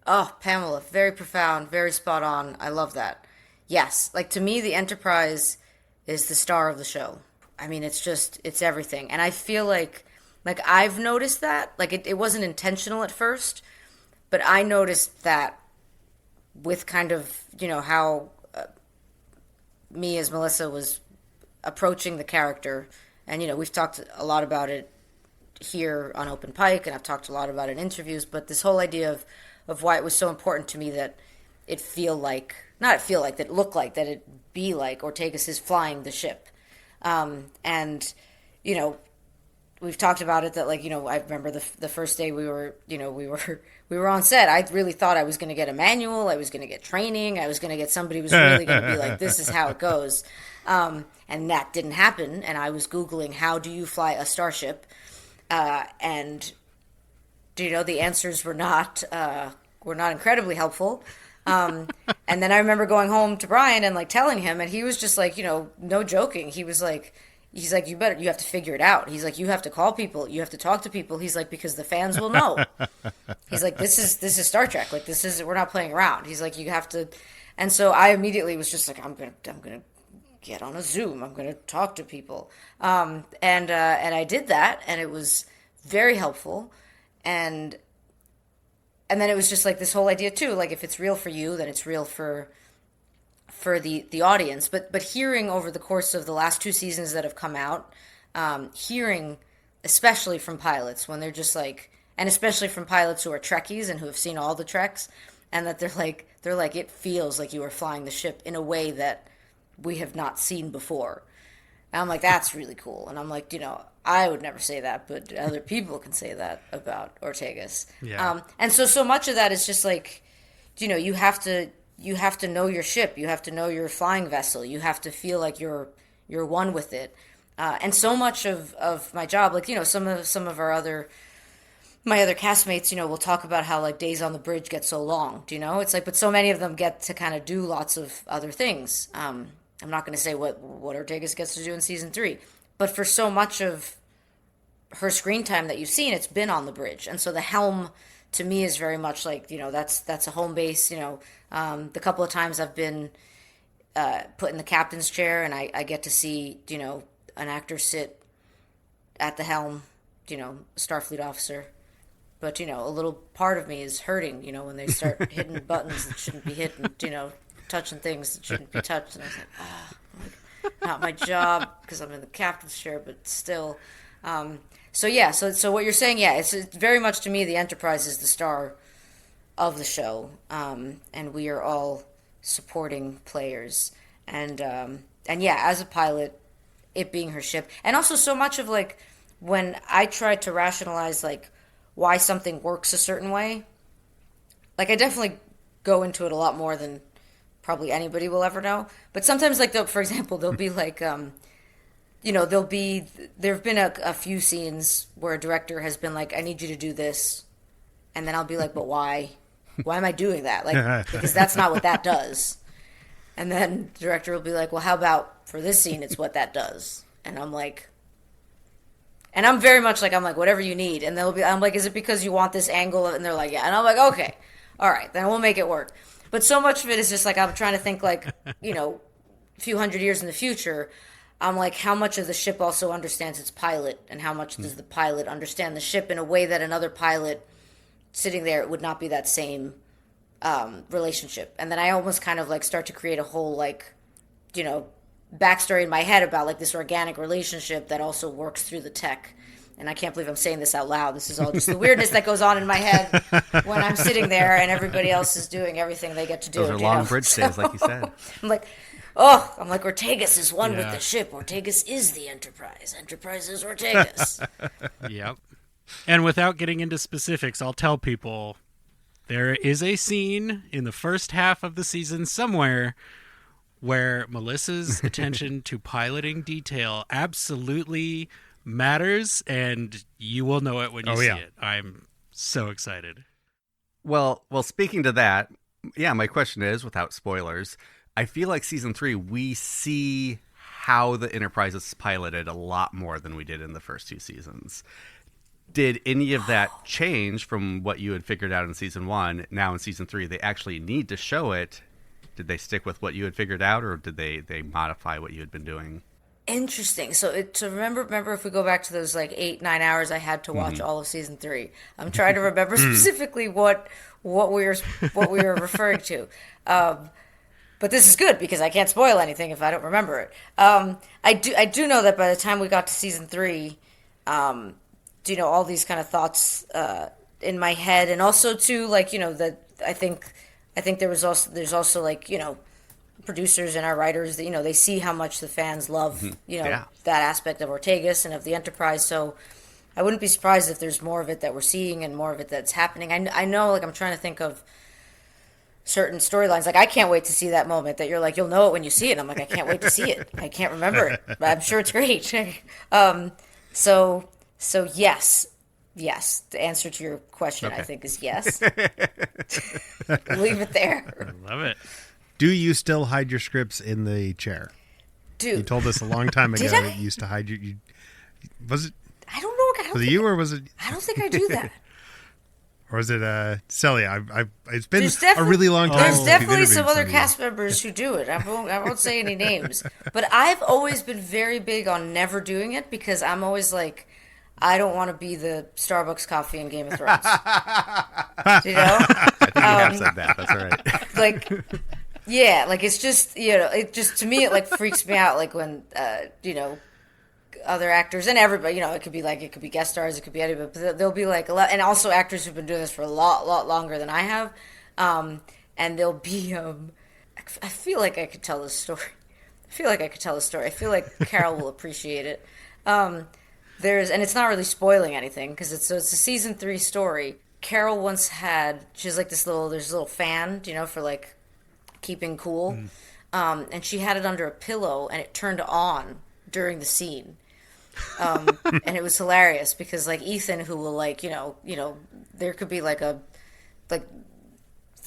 Oh, Pamela, very profound, very spot on. I love that. Yes, like to me, the Enterprise is the star of the show. I mean, it's everything. And I feel like Like, I've noticed that. Like, it wasn't intentional at first, but I noticed that with kind of, how me as Melissa was approaching the character. And, we've talked a lot about it here on OpenPike, and I've talked a lot about it in interviews, but this whole idea of why it was so important to me that it that it looked like, that it be like Ortegas is flying the ship. And, we've talked about it that, like, I remember the first day we were on set. I really thought I was going to get a manual. I was going to get training. I was going to get somebody who was really going to be like, this is how it goes. And that didn't happen. And I was Googling, how do you fly a starship? And, the answers were not incredibly helpful. And then I remember going home to Brian and, like, telling him, and he was just like, no joking. He's like, you have to figure it out. He's like, you have to call people. You have to talk to people. He's like, because the fans will know. He's like, this is Star Trek. Like, we're not playing around. He's like, you have to. And so I immediately was just like, I'm going to get on a Zoom. I'm going to talk to people. And I did that, and it was very helpful. And then it was just like this whole idea too, like, if it's real for you, then it's real for the audience. But hearing over the course of the last 2 seasons that have come out, hearing especially from pilots when they're just like, and especially from pilots who are Trekkies and who have seen all the Treks, and that they're like, it feels like you are flying the ship in a way that we have not seen before. And I'm like, that's really cool. And I'm like, I would never say that, but other people can say that about Ortegas. Yeah. And so much of that is just like, you have to know your ship. You have to know your flying vessel. You have to feel like you're one with it. And so much of my job, like, some of my other castmates, will talk about how, like, days on the bridge get so long. It's like, but so many of them get to kind of do lots of other things. I'm not going to say what Ortegas gets to do in season 3, but for so much of her screen time that you've seen, it's been on the bridge. And so the helm to me is very much like, that's a home base. The couple of times I've been put in the captain's chair, and I get to see, an actor sit at the helm, Starfleet officer. But, a little part of me is hurting, when they start hitting buttons that shouldn't be hit, and, touching things that shouldn't be touched. And I was like, not my job, because I'm in the captain's chair, but still. So what you're saying, it's very much, to me, the Enterprise is the star of the show, and we are all supporting players. And as a pilot, it being her ship, and also so much of, like, when I try to rationalize, like, why something works a certain way, like, I definitely go into it a lot more than probably anybody will ever know. But sometimes, like, for example, there'll be like, there have been a few scenes where a director has been like, I need you to do this. And then I'll be like, but why? Why am I doing that? Like, because that's not what that does. And then the director will be like, well, how about for this scene, it's what that does. And I'm like, and I'm very much like, I'm like, whatever you need. And I'm like, is it because you want this angle? And they're like, yeah. And I'm like, okay, all right, then we'll make it work. But so much of it is just like, I'm trying to think, like, a few hundred years in the future. I'm like, how much of the ship also understands its pilot, and how much does the pilot understand the ship in a way that another pilot sitting there, it would not be that same relationship. And then I almost kind of, like, start to create a whole, like, backstory in my head about, like, this organic relationship that also works through the tech. And I can't believe I'm saying this out loud. This is all just the weirdness that goes on in my head when I'm sitting there and everybody else is doing everything they get to do. Those are long bridge stays, like you said. I'm like, Ortegas is one with the ship. Ortegas is the Enterprise. Enterprise is Ortegas. Yep. And without getting into specifics, I'll tell people there is a scene in the first half of the season somewhere where Melissa's attention to piloting detail absolutely matters, and you will know it when you see it. I'm so excited. Well, speaking to that, my question is, without spoilers, I feel like season 3, we see how the Enterprise is piloted a lot more than we did in the first 2 seasons. Did any of that change from what you had figured out in season 1? Now in season 3, they actually need to show it. Did they stick with what you had figured out, or did they modify what you had been doing? Interesting. So remember if we go back to those like 8-9 hours I had to watch all of season 3. I'm trying to remember specifically what we were referring to. But this is good because I can't spoil anything if I don't remember it. I do know that by the time we got to season 3, all these kind of thoughts in my head, and also too, like, that I think there's also like, producers and our writers that, they see how much the fans love, that aspect of Ortegas and of the Enterprise. So I wouldn't be surprised if there's more of it that we're seeing and more of it that's happening. I know, like, I'm trying to think of certain storylines. Like, I can't wait to see that moment that you're like, you'll know it when you see it. I'm like, I can't wait to see it. I can't remember it, but I'm sure it's great. So yes. The answer to your question, I think, is yes. Leave it there. I love it. Do you still hide your scripts in the chair? Dude, you told us a long time ago that you used to hide your. Was it? I don't know. Was it you or was it? I don't think I do that. Or was it Celia? It's been a really long time. There's definitely some other cast members who do it. I won't say any names, but I've always been very big on never doing it because I'm always like, I don't want to be the Starbucks coffee in Game of Thrones. You know? I think you have said that. That's all right. Like, yeah, like it's just, it just, to me, it like freaks me out. Like when, other actors and everybody, it could be guest stars, it could be anybody, but there'll be like a lot, and also actors who've been doing this for a lot longer than I have. And they'll be, I feel like I could tell this story. I feel like Carol will appreciate it. And it's not really spoiling anything because it's a season 3 story. Carol once she has like there's a little fan, for like keeping cool. And she had it under a pillow and it turned on during the scene. And it was hilarious because like Ethan, who will like, there could be like the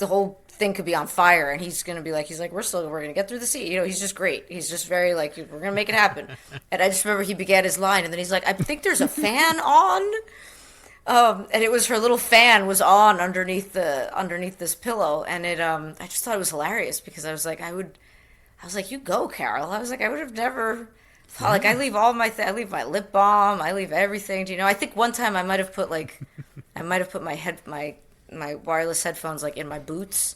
whole thing could be on fire and he's like, we're going to get through the scene. He's just great. He's just very like, we're going to make it happen. And I just remember he began his line and then he's like, I think there's a fan on. And it was her little fan was on underneath this pillow. And I just thought it was hilarious because I was like, you go, Carol. I was like, I would have never thought, like, I leave all my, I leave my lip balm. I leave everything. I think one time I might have put my wireless headphones like in my boots.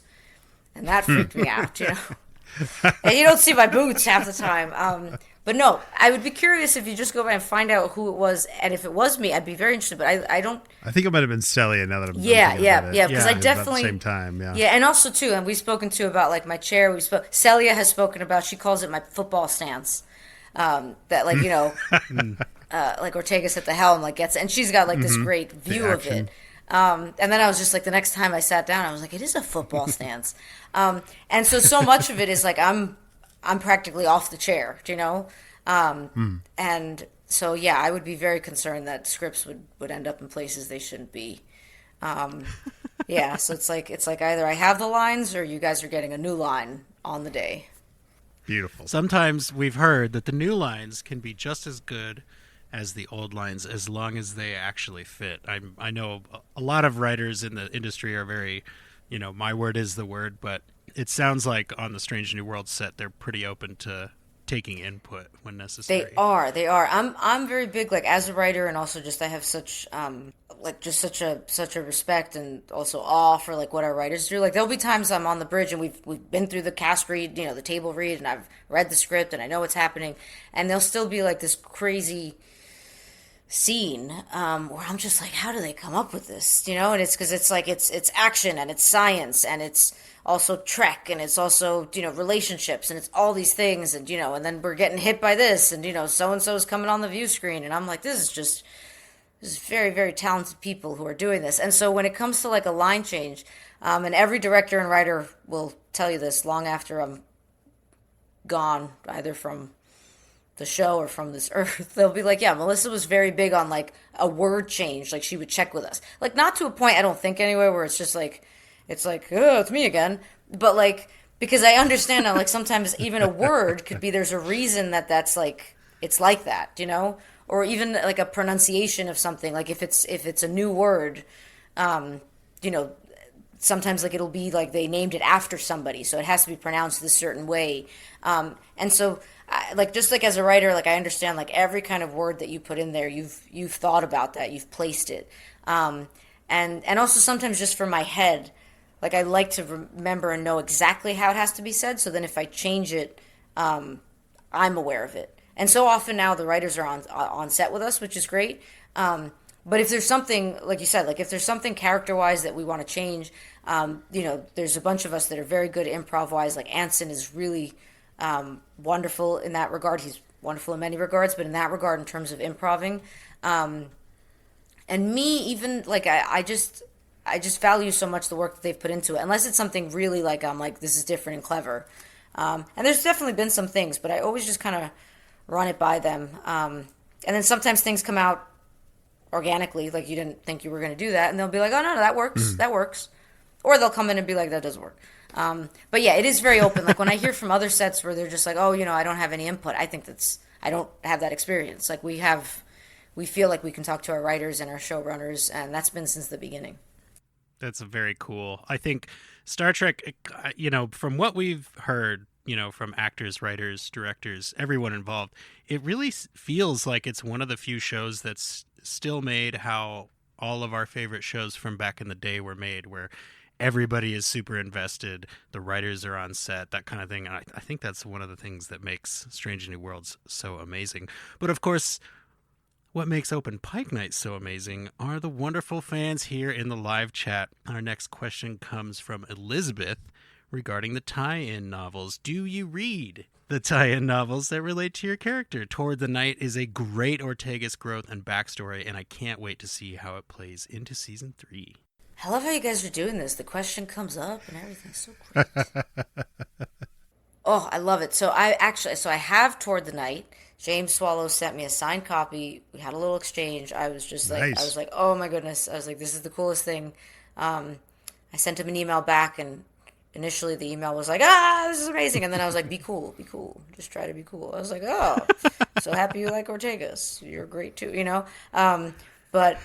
And that freaked me out, And you don't see my boots half the time. But no, I would be curious if you just go by and find out who it was, and if it was me, I'd be very interested. But I don't. I think it might have been Celia. Now that I'm yeah, about it. because I definitely at the same time, and also too, and we've spoken to about like my chair. Celia has spoken about. She calls it my football stance. That like like Ortegas at the helm like gets, and she's got like this great view of it. And then I was just like, the next time I sat down, I was like, it is a football stance. And so much of it is like, I'm practically off the chair, And so, yeah, I would be very concerned that scripts would end up in places they shouldn't be. So it's like either I have the lines or you guys are getting a new line on the day. Beautiful. Sometimes we've heard that the new lines can be just as good as the old lines as long as they actually fit. I know a lot of writers in the industry are very, my word is the word, but it sounds like on the Strange New World set they're pretty open to taking input when necessary. They are. I'm very big, like, as a writer, and also just I have such such a respect and also awe for like what our writers do. Like, there'll be times I'm on the bridge and we've been through the cast read, the table read, and I've read the script and I know what's happening, and there'll still be like this crazy scene where I'm just like, how do they come up with this? And it's because it's like it's action and it's science and it's also Trek and it's also relationships and it's all these things and and then we're getting hit by this and so and so is coming on the view screen and I'm like, this is very, very talented people who are doing this. And so when it comes to like a line change, and every director and writer will tell you this long after I'm gone, either from the show or from this earth, they'll be like, yeah, Melissa was very big on like a word change. Like, she would check with us, like, not to a point, I don't think, anyway, where it's just like, oh, it's me again. But like, because I understand now, like, sometimes even a word could be, there's a reason that's like, it's like that, or even like a pronunciation of something. Like if it's a new word, sometimes like it'll be like they named it after somebody, so it has to be pronounced this certain way. And so like just like as a writer, like I understand like every kind of word that you put in there, you've thought about that, you've placed it, and also sometimes just for my head, like I like to remember and know exactly how it has to be said. So then if I change it, I'm aware of it. And so often now the writers are on set with us, which is great. But if there's something, like you said, like if there's something character-wise that we want to change, there's a bunch of us that are very good improv-wise. Like Anson is really wonderful in that regard. He's wonderful in many regards, but in that regard, in terms of improving, and me, even like I just value so much the work that they've put into it. Unless it's something really like I'm like this is different and clever. And there's definitely been some things, but I always just kind of run it by them. And then sometimes things come out organically, like you didn't think you were going to do that, and they'll be like, "Oh no, that works, that works," or they'll come in and be like, "That doesn't work." But yeah, it is very open. Like when I hear from other sets where they're just like, "Oh, I don't have any input," I think I don't have that experience. Like we feel like we can talk to our writers and our showrunners, and that's been since the beginning. That's very cool. I think Star Trek, from what we've heard, from actors, writers, directors, everyone involved, it really feels like it's one of the few shows that's still made how all of our favorite shows from back in the day were made, where everybody is super invested, the writers are on set, that kind of thing. And I think that's one of the things that makes Strange New Worlds so amazing. But of course, what makes Open Pike Night so amazing are the wonderful fans here in the live chat. Our next question comes from Elizabeth regarding the tie-in novels. Do you read the tie-in novels that relate to your character? Toward the Night is a great Ortega's growth and backstory, and I can't wait to see how it plays into season 3. I love how you guys are doing this. The question comes up and everything's so great. Oh, I love it. So I have Toward the Night. James Swallow sent me a signed copy. We had a little exchange. I was just like, Nice. I was like, oh my goodness. I was like, this is the coolest thing. I sent him an email back, and initially the email was like, this is amazing. And then I was like, be cool. Just try to be cool. I was like, oh, so happy you like Ortegas. You're great too, But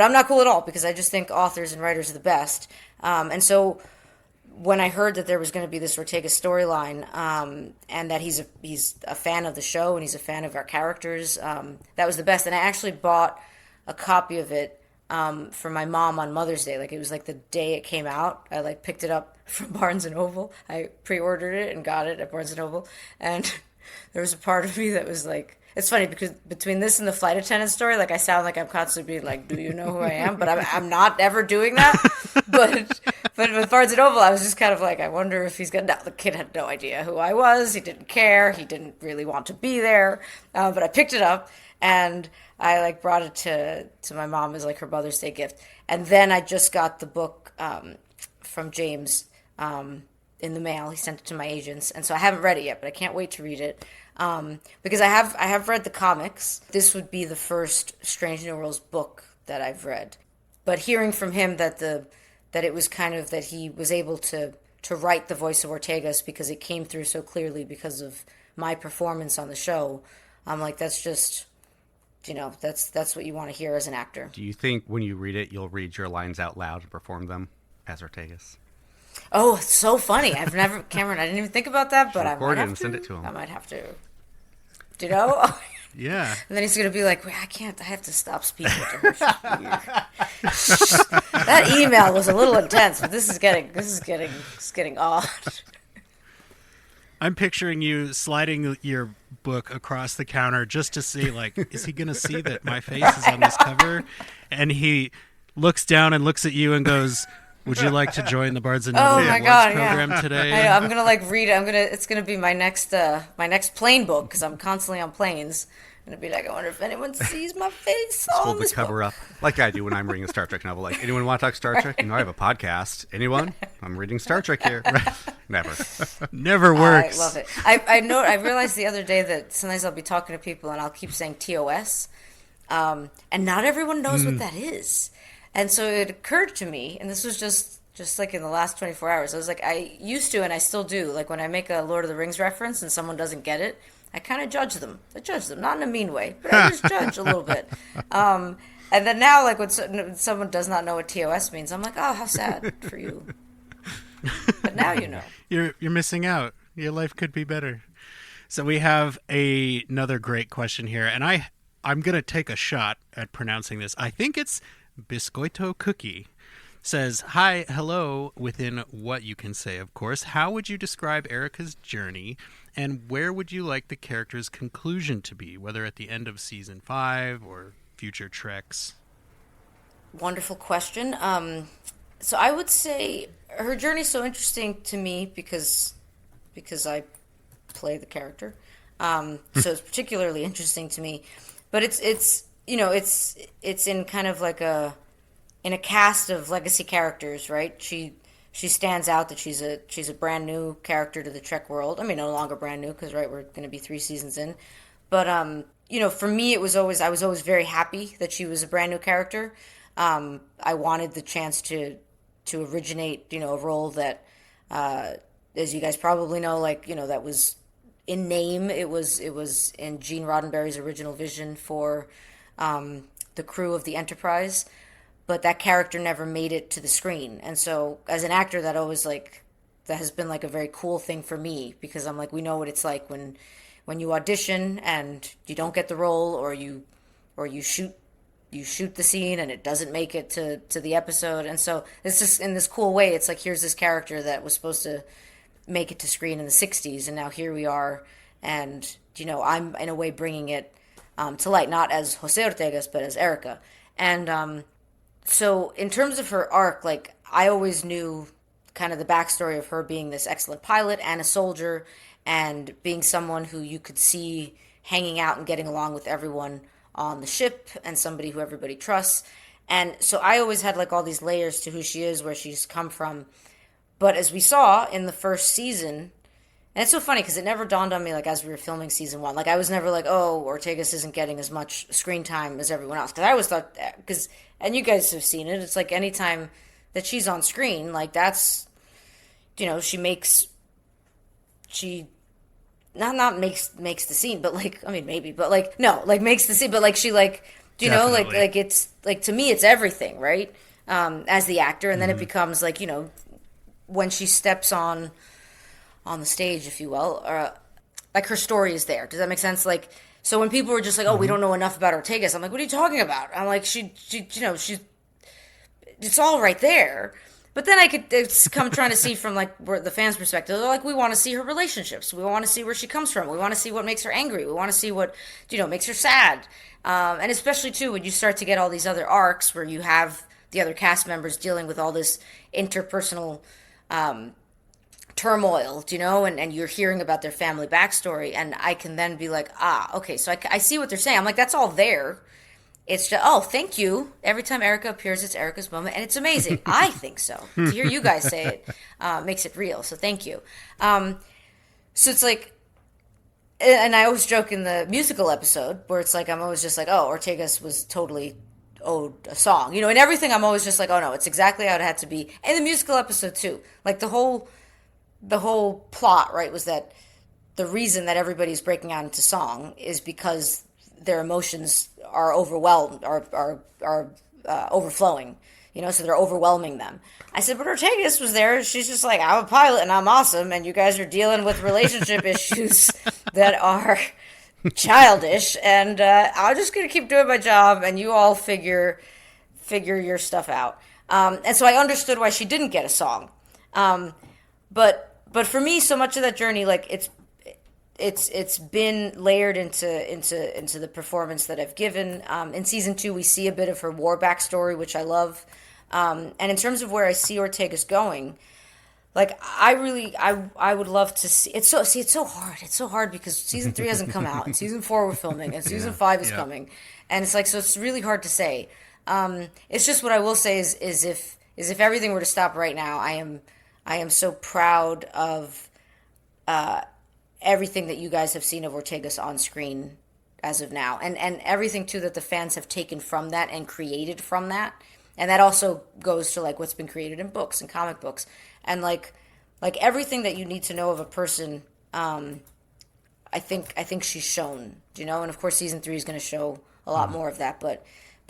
I'm not cool at all, because I just think authors and writers are the best. And so when I heard that there was going to be this Ortega storyline, and that he's a fan of the show and he's a fan of our characters, that was the best. And I actually bought a copy of it for my mom on Mother's Day. Like it was like the day it came out. I like picked it up from Barnes and Noble. I pre-ordered it and got it at Barnes and Noble. And there was a part of me that was like, it's funny because between this and the flight attendant story, like I sound like I'm constantly being like, "Do you know who I am?" But I'm not ever doing that. but with Barnes and Noble, I was just kind of like, I wonder if he's gonna. No, the kid had no idea who I was. He didn't care. He didn't really want to be there. But I picked it up and I like brought it to my mom as like her Mother's Day gift. And then I just got the book from James in the mail. He sent it to my agents, and so I haven't read it yet, but I can't wait to read it. Because I have read the comics. This would be the first Strange New Worlds book that I've read. But hearing from him that it was kind of that he was able to write the voice of Ortegas because it came through so clearly because of my performance on the show, I'm like, that's just, that's what you want to hear as an actor. Do you think when you read it, you'll read your lines out loud and perform them as Ortegas? Oh, it's so funny. Cameron, I didn't even think about that, but I might have to. Send it to him. I might have to. Yeah. And then he's going to be like, I have to stop speaking to her. She's weird. That email was a little intense, but this is getting odd. I'm picturing you sliding your book across the counter just to see, like, is he going to see that my face is on this cover? And he looks down and looks at you and goes, "Would you like to join the Barnes and Noble Awards program today?" I know, I'm gonna read it. It's gonna be my next plane book because I'm constantly on planes. I'm gonna be like, I wonder if anyone sees my face on hold this the cover book. up like I do when I'm reading a Star Trek novel. Like, anyone want to talk Star Trek? I have a podcast. Anyone? I'm reading Star Trek here. Never works. I love it. I realized the other day that sometimes I'll be talking to people and I'll keep saying TOS, and not everyone knows what that is. And so it occurred to me, and this was just like in the last 24 hours, I was like, I used to, and I still do, like when I make a Lord of the Rings reference and someone doesn't get it, I kind of judge them. Not in a mean way, but I just judge a little bit. And then now, like when someone does not know what TOS means, I'm like, oh, how sad for you. But now you know. You're missing out. Your life could be better. So we have another great question here, and I'm going to take a shot at pronouncing this. I think it's Biscoito Cookie. Says, hi, hello, within what you can say, of course. How would you describe Erica's journey, and where would you like the character's conclusion to be, whether at the end of season 5 or future treks? Wonderful question. So I would say her journey is so interesting to me because I play the character. So it's particularly interesting to me. But it's in kind of like in a cast of legacy characters, right? She stands out that she's a brand new character to the Trek world. I mean, no longer brand new because we're going to be 3 seasons in. But for me, I was always very happy that she was a brand new character. I wanted the chance to originate, a role that, as you guys probably know, that was in name. It was in Gene Roddenberry's original vision for the crew of the Enterprise. But that character never made it to the screen. And so as an actor, that has been like a very cool thing for me, because I'm like, we know what it's like when you audition and you don't get the role, or you shoot the scene and it doesn't make it to the episode. And so it's just in this cool way, it's like, here's this character that was supposed to make it to screen in the 60s, and now here we are, and I'm in a way bringing it to light, not as Jose Ortegas, but as Erica. And so in terms of her arc, like, I always knew kind of the backstory of her being this excellent pilot and a soldier, and being someone who you could see hanging out and getting along with everyone on the ship, and somebody who everybody trusts. And so I always had like all these layers to who she is, where she's come from. But as we saw in the first season, and it's so funny because it never dawned on me, like, as we were filming season 1, like, I was never like, oh, Ortegas isn't getting as much screen time as everyone else. Because I always thought, and you guys have seen it, it's like anytime that she's on screen, like, that's, she makes the scene, but like, I mean, maybe, but like, no, like, makes the scene, but like, she, like, like it's like, to me, it's everything, right? As the actor, and then it becomes like, when she steps on the stage, if you will, like, her story is there. Does that make sense? Like, so when people were just like, oh, we don't know enough about Ortegas, I'm like, what are you talking about? I'm like, she's it's all right there. But then I could come trying to see from like where the fans' perspective. They're like, we want to see her relationships. We want to see where she comes from. We want to see what makes her angry. We want to see what makes her sad. And especially too when you start to get all these other arcs where you have the other cast members dealing with all this interpersonal turmoil, and you're hearing about their family backstory, and I can then be like, okay, so I see what they're saying. I'm like, that's all there. It's just, oh, thank you. Every time Erica appears, it's Erica's moment, and it's amazing. I think so. To hear you guys say it makes it real, so thank you. So it's like, and I always joke in the musical episode where it's like, I'm always just like, oh, Ortegas was totally owed a song. In everything I'm always just like, oh no, it's exactly how it had to be. And the musical episode too. Like, the whole plot, right, was that the reason that everybody's breaking out into song is because their emotions are overwhelmed, are overflowing, so they're overwhelming them. I said, but Ortegas was there. She's just like, I'm a pilot and I'm awesome, and you guys are dealing with relationship issues that are childish, and I'm just going to keep doing my job, and you all figure your stuff out. And so I understood why she didn't get a song. But for me, so much of that journey, like, it's been layered into the performance that I've given. In season 2, we see a bit of her war backstory, which I love. And in terms of where I see Ortegas going, like, I would love to see. It's so hard. It's so hard because season 3 hasn't come out, and season 4 we're filming, and season 5 is coming, and it's like, so it's really hard to say. It's just, what I will say is if everything were to stop right now, I am so proud of everything that you guys have seen of Ortegas on screen as of now, and everything too that the fans have taken from that and created from that, and that also goes to like what's been created in books and comic books, and like everything that you need to know of a person. I think she's shown, and of course season 3 is going to show a lot more of that, but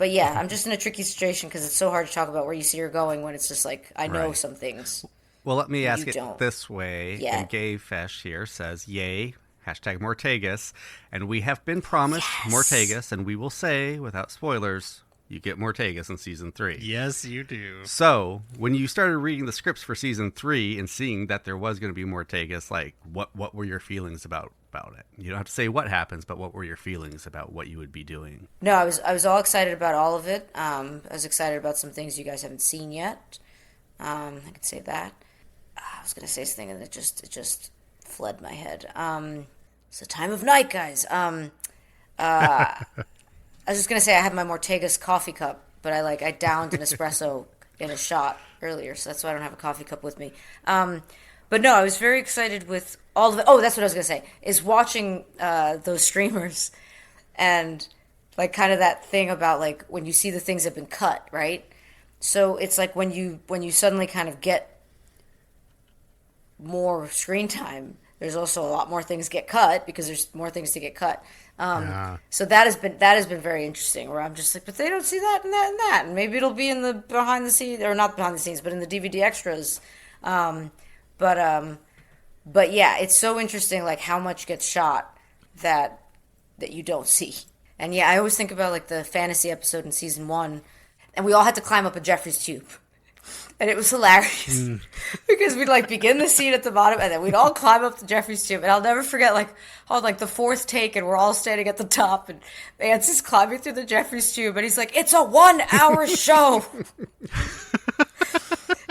yeah, I'm just in a tricky situation because it's so hard to talk about where you see her going when it's just like, I know some things. Well, let me ask it this way. Yeah. And Gay Fesh here says, yay, hashtag Mortagus, and we have been promised Mortagus, and we will say, without spoilers, you get Mortagus in Season 3. Yes, you do. So, when you started reading the scripts for Season 3 and seeing that there was going to be Mortagus, like, what were your feelings about it? You don't have to say what happens, but what were your feelings about what you would be doing? No, I was all excited about all of it. I was excited about some things you guys haven't seen yet. I could say that. I was going to say something and it just fled my head. It's the time of night, guys. I was just going to say I have my Mortagus coffee cup, but I downed an espresso in a shot earlier, so that's why I don't have a coffee cup with me. But no, I was very excited with all of it. Oh, that's what I was going to say, is watching those streamers and like kind of that thing about like when you see the things that have been cut, right? So it's like when you suddenly kind of get more screen time, there's also a lot more things get cut because there's more things to get cut. So that has been very interesting. Where I'm just like, but they don't see that and that and that, and maybe it'll be in the behind the scenes, or not behind the scenes, but in the DVD extras. But yeah, it's so interesting, like how much gets shot that you don't see. And yeah, I always think about like the fantasy episode in Season 1, and we all had to climb up a Jeffrey's tube. And it was hilarious because we'd like begin the scene at the bottom and then we'd all climb up the Jeffrey's tube. And I'll never forget like on like the fourth take and we're all standing at the top and Vance is climbing through the Jeffrey's tube and he's like, it's a 1-hour show.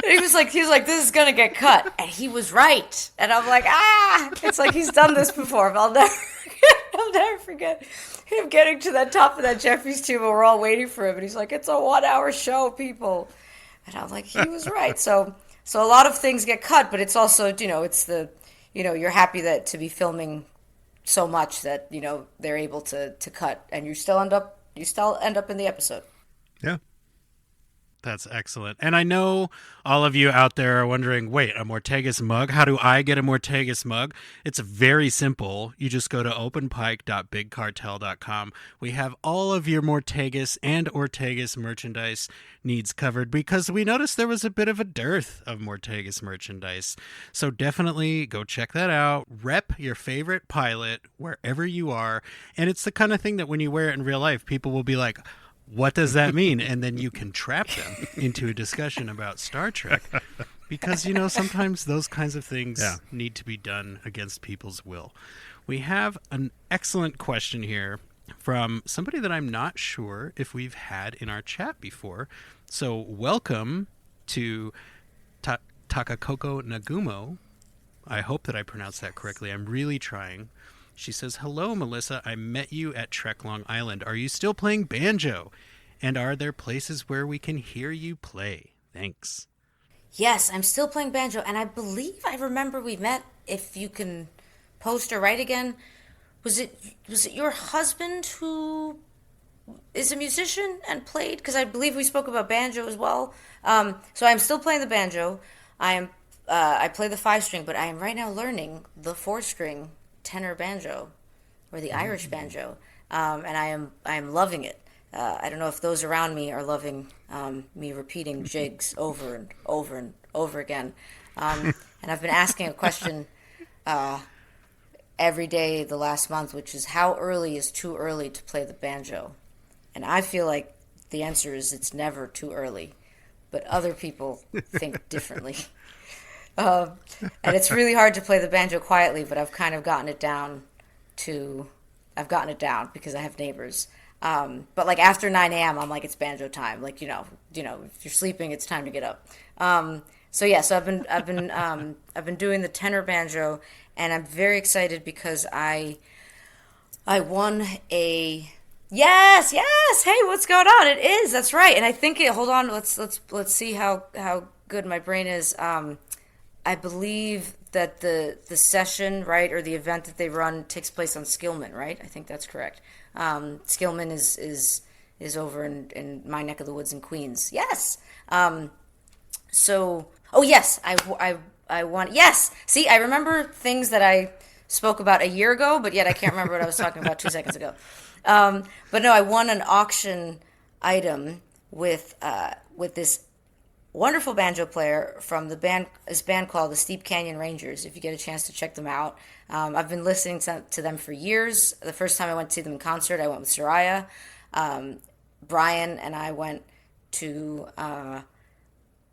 And he was like, this is going to get cut. And he was right. And I'm like, it's like he's done this before. But I'll never forget him getting to the top of that Jeffrey's tube and we're all waiting for him. And he's like, it's a 1-hour show, people. And I'm like, he was right. So a lot of things get cut, but it's also, it's the, you're happy that to be filming so much that, they're able to cut and you still end up in the episode. Yeah. That's excellent. And I know all of you out there are wondering, wait, a Mortagus mug? How do I get a Mortagus mug? It's very simple. You just go to openpike.bigcartel.com. We have all of your Mortagus and Ortegas merchandise needs covered because we noticed there was a bit of a dearth of Mortagus merchandise. So definitely go check that out. Rep your favorite pilot wherever you are. And it's the kind of thing that when you wear it in real life, people will be like, what does that mean? And then you can trap them into a discussion about Star Trek because, sometimes those kinds of things need to be done against people's will. We have an excellent question here from somebody that I'm not sure if we've had in our chat before. So welcome to Takakoko Nagumo. I hope that I pronounced that correctly. I'm really trying. She says, hello, Melissa. I met you at Trek Long Island. Are you still playing banjo? And are there places where we can hear you play? Thanks. Yes, I'm still playing banjo. And I believe I remember we met, if you can post or write again. Was it your husband who is a musician and played? Because I believe we spoke about banjo as well. So I'm still playing the banjo. I play the 5-string, but I am right now learning the 4-string tenor banjo or the Irish banjo, and I am loving it. I don't know if those around me are loving me repeating jigs over and over and over again, and I've been asking a question every day the last month, which is how early is too early to play the banjo? And I feel like the answer is it's never too early, but other people think differently. And it's really hard to play the banjo quietly, but I've kind of gotten it down because I have neighbors. But like after 9 a.m., I'm like, it's banjo time. Like, if you're sleeping, it's time to get up. So I've been doing the tenor banjo, and I'm very excited because I won a. Yes. Hey, what's going on? It is. That's right. And I think hold on. Let's see how good my brain is. I believe that the session, right, or the event that they run takes place on Skillman, right? I think that's correct. Skillman is over in my neck of the woods in Queens. Yes. Yes, I want. Yes. See, I remember things that I spoke about a year ago, but yet I can't remember what I was talking about 2 seconds ago. But no, I won an auction item with this wonderful banjo player from this band called the Steep Canyon Rangers. If you get a chance to check them out, I've been listening to them for years. The first time I went to see them in concert, I went with Soraya. Brian and I went to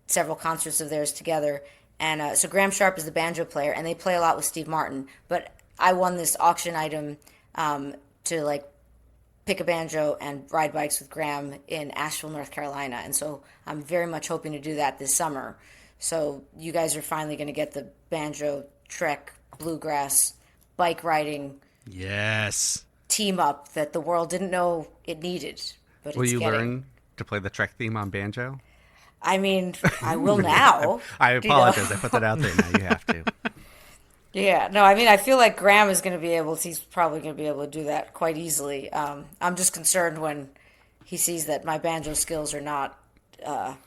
several concerts of theirs together. And so Graham Sharp is the banjo player, and they play a lot with Steve Martin. But I won this auction item to like pick a banjo and ride bikes with Graham in Asheville, North Carolina. And so I'm very much hoping to do that this summer. So you guys are finally going to get the banjo, trek, bluegrass, bike riding Yes. team up that the world didn't know it needed. But Will it's you getting. learn to play the Trek theme on banjo? I mean, I will now. I you know? apologize. I put that out there. Now you have to. Yeah, no, I mean, I feel like Graham is going to be he's probably going to be able to do that quite easily. I'm just concerned when he sees that my banjo skills are not, that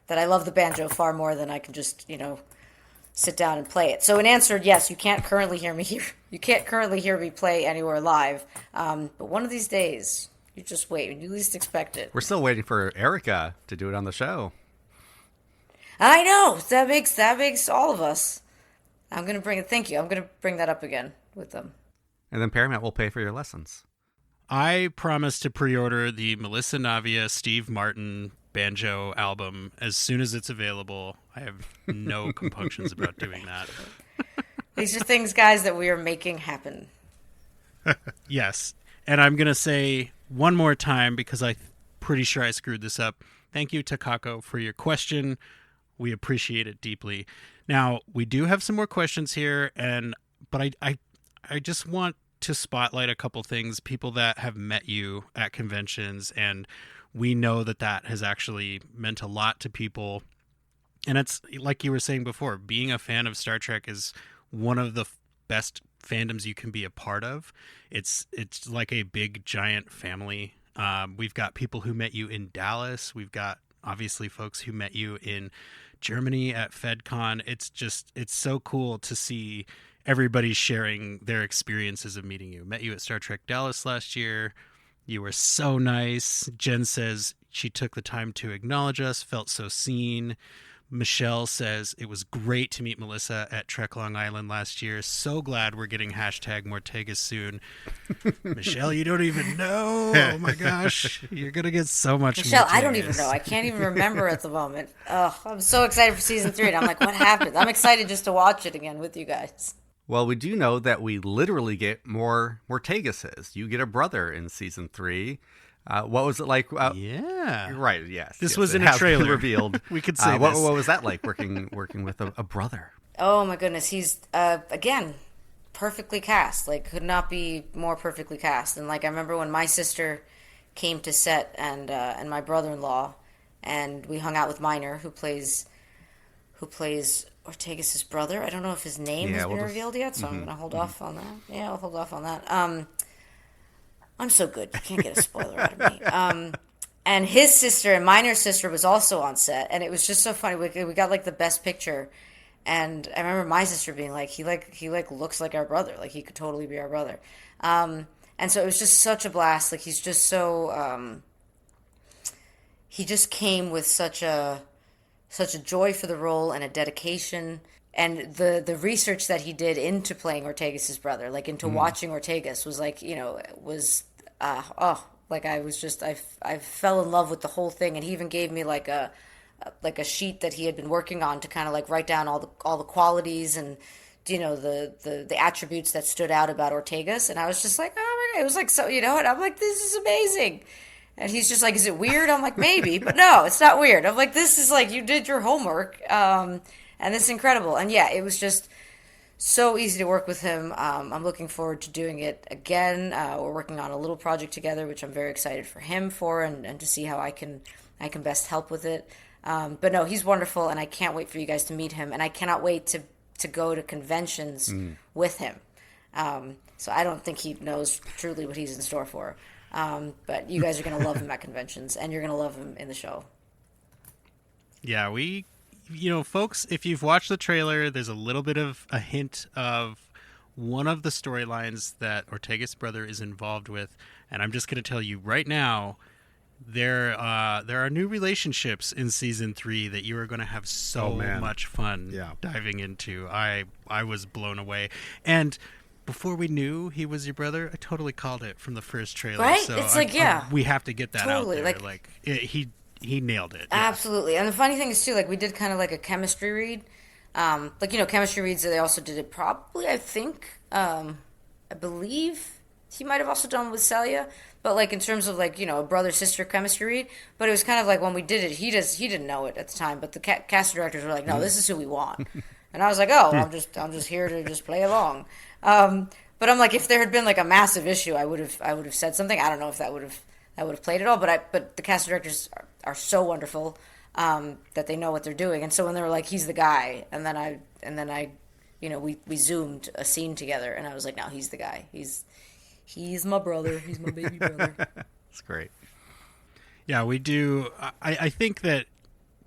I love the banjo far more than I can just, sit down and play it. So in answer, yes, you can't currently hear me here. You can't currently hear me play anywhere live. But one of these days, you just wait when you least expect it. We're still waiting for Erica to do it on the show. I know that makes all of us. I'm going to bring it. Thank you. I'm going to bring that up again with them. And then Paramount will pay for your lessons. I promise to pre-order the Melissa Navia Steve Martin banjo album as soon as it's available. I have no compunctions about doing that. These are things, guys, that we are making happen. Yes. And I'm going to say one more time, because I'm pretty sure I screwed this up. Thank you, Takako, for your question. We appreciate it deeply. Now, we do have some more questions here, but I just want to spotlight a couple things, people that have met you at conventions, and we know that has actually meant a lot to people. And it's like you were saying before, being a fan of Star Trek is one of the best fandoms you can be a part of. It's like a big giant family. We've got people who met you in Dallas. We've got obviously folks who met you in Germany at FedCon. It's so cool to see everybody sharing their experiences of meeting you. Met you at Star Trek Dallas last year. You were so nice. Jen says she took the time to acknowledge us, felt so seen. Michelle says it was great to meet Melissa at Trek Long Island last year. So glad we're getting #Mortegas soon. Michelle, you don't even know. Oh my gosh. You're going to get so much Michelle, Mortegas. I don't even know. I can't even remember at the moment. Oh, I'm so excited for season 3. And I'm like, what happened? I'm excited just to watch it again with you guys. Well, we do know that we literally get more Mortegases. You get a brother in season 3. What was it like? Yeah. Right. Yes. This yes, was it in a has been trailer. revealed. We could say what this. was that like working with a brother? Oh my goodness. He's, again, perfectly cast. Like, could not be more perfectly cast. And like, I remember when my sister came to set and my brother-in-law, and we hung out with Minor, who plays Ortegas' brother. I don't know if his name has been revealed yet, so I'm going to hold off on that. Yeah, I'll hold off on that. I'm so good. You can't get a spoiler out of me. And his sister and Minor's sister was also on set, and it was just so funny. We got like the best picture, and I remember my sister being like, he looks like our brother. Like he could totally be our brother. And so it was just such a blast. Like he's just so he just came with such a joy for the role and a dedication, and the research that he did into playing Ortegas' brother, like into watching Ortegas, was like, I fell in love with the whole thing. And he even gave me like a sheet that he had been working on to kind of like write down all the qualities and the attributes that stood out about Ortegas. And I was just like, oh my God, it was like, so, and I'm like, this is amazing. And he's just like, is it weird? I'm like, maybe, but no, it's not weird. I'm like, this is like, you did your homework. And it's incredible. And yeah, it was just so easy to work with him. I'm looking forward to doing it again. We're working on a little project together, which I'm very excited for him for, and to see how I can best help with it. But no, he's wonderful, and I can't wait for you guys to meet him. And I cannot wait to go to conventions with him. So I don't think he knows truly what he's in store for. But you guys are going to love him at conventions, and you're going to love him in the show. Yeah, folks, if you've watched the trailer, there's a little bit of a hint of one of the storylines that Ortega's brother is involved with. And I'm just going to tell you right now, there are new relationships in season 3 that you are going to have so much fun diving into. I was blown away. And before we knew he was your brother, I totally called it from the first trailer. Right? So It's like, yeah. we have to get that Totally, out there. He nailed it. Yeah. Absolutely. And the funny thing is, too, like, we did kind of like a chemistry read. Chemistry reads, they also did it probably, I think, I believe he might have also done with Celia. But, like, in terms of, like, a brother-sister chemistry read. But it was kind of like when we did it, he didn't know it at the time. But the cast directors were like, no, this is who we want. And I was like, oh, I'm just here to just play along. But I'm like, if there had been, like, a massive issue, I would have said something. I don't know if that would have played at all. But the cast directors are so wonderful that they know what they're doing. And so when they were like, he's the guy, and then I we zoomed a scene together, and I was like, no, he's the guy. He's my brother. He's my baby brother. That's great. Yeah, we do. I think that,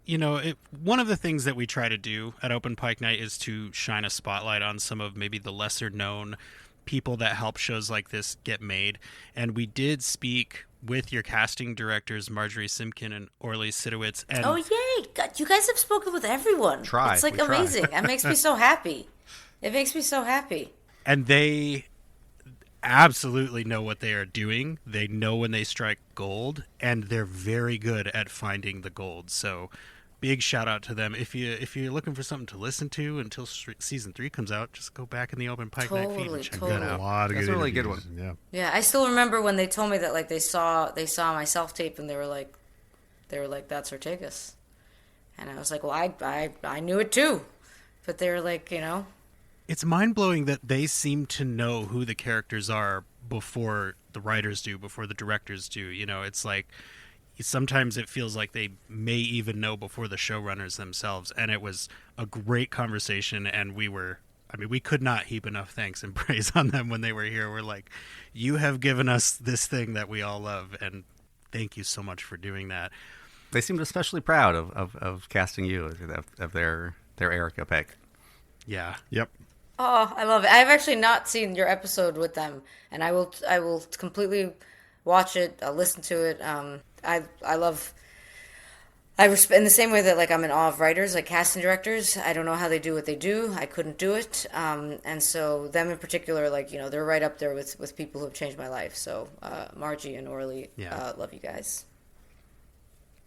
one of the things that we try to do at Open Pike Night is to shine a spotlight on some of maybe the lesser known people that help shows like this get made. And we did speak with your casting directors, Marjorie Simkin and Orly Sidowitz. And oh, yay. God, you guys have spoken with everyone. It's like amazing. It makes me so happy. It makes me so happy. And they absolutely know what they are doing. They know when they strike gold, and they're very good at finding the gold. So big shout out to them. If you're looking for something to listen to until season 3 comes out, just go back in the Open Pike Night feed and check that out. A lot of That's good a really good interviews. one. Yeah, I still remember when they told me that, like, they saw my self tape, and they were like that's Ortegas, and I was like, well, I knew it too, but they were like, It's mind-blowing that they seem to know who the characters are before the writers do, before the directors do. It's like sometimes it feels like they may even know before the showrunners themselves. And it was a great conversation, and we could not heap enough thanks and praise on them when they were here. We're like, you have given us this thing that we all love, and thank you so much for doing that. They seemed especially proud of casting you, of their Erica pick. Yeah. Yep. Oh, I love it. I've actually not seen your episode with them, and I will completely watch it. I'll listen to it. I respect in the same way that, like, I'm in awe of writers, like casting directors. I don't know how they do what they do. I couldn't do it. And so them in particular, like, they're right up there with people who have changed my life. So Margie and Orly, love you guys.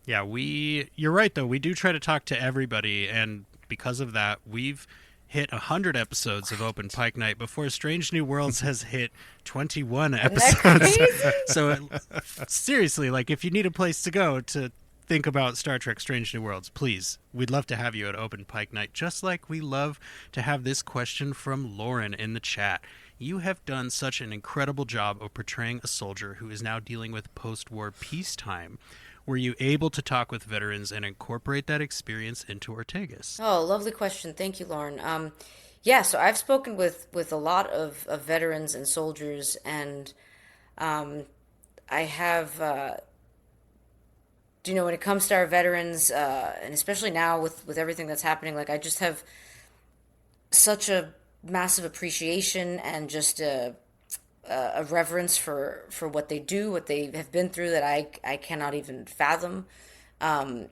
Yeah, you're right, though. We do try to talk to everybody, and because of that, we've hit 100 episodes of Open Pike Night before Strange New Worlds has hit 21 episodes. So seriously, like, if you need a place to go to think about Star Trek Strange New Worlds, please, we'd love to have you at Open Pike Night, just like we love to have this question from Lauren in the chat. You have done such an incredible job of portraying a soldier who is now dealing with post-war peacetime. Were you able to talk with veterans and incorporate that experience into Ortegas? Oh, lovely question. Thank you, Lauren. So I've spoken with a lot of veterans and soldiers, and I have, when it comes to our veterans, and especially now with everything that's happening, like, I just have such a massive appreciation and just a reverence for what they do, what they have been through, that I cannot even fathom. And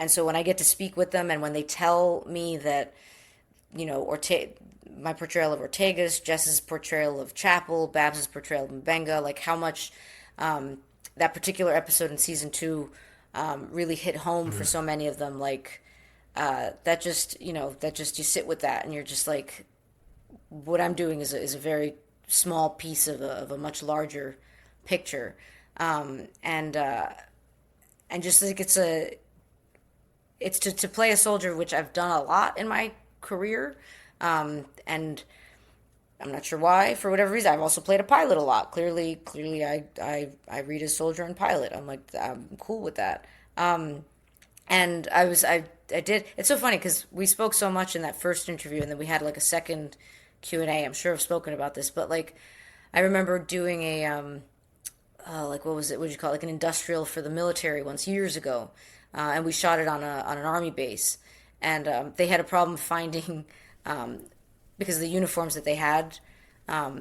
so when I get to speak with them, and when they tell me that, my portrayal of Ortegas, Jess's portrayal of Chapel, Babs's portrayal of Mbenga, like, how much that particular episode in season 2 really hit home for so many of them, like, that just you sit with that, and you're just like, what I'm doing is a very small piece of a much larger picture, and just like it's to play a soldier, which I've done a lot in my career, and I'm not sure why, for whatever reason. I've also played a pilot a lot. Clearly, I read as soldier and pilot. I'm like, I'm cool with that. And I did. It's so funny because we spoke so much in that first interview, and then we had like a second Q&A. I'm sure I've spoken about this, but like, I remember doing a like, what was it? What did you call it? Like an industrial for the military once years ago, and we shot it on an army base, and they had a problem finding, because of the uniforms that they had,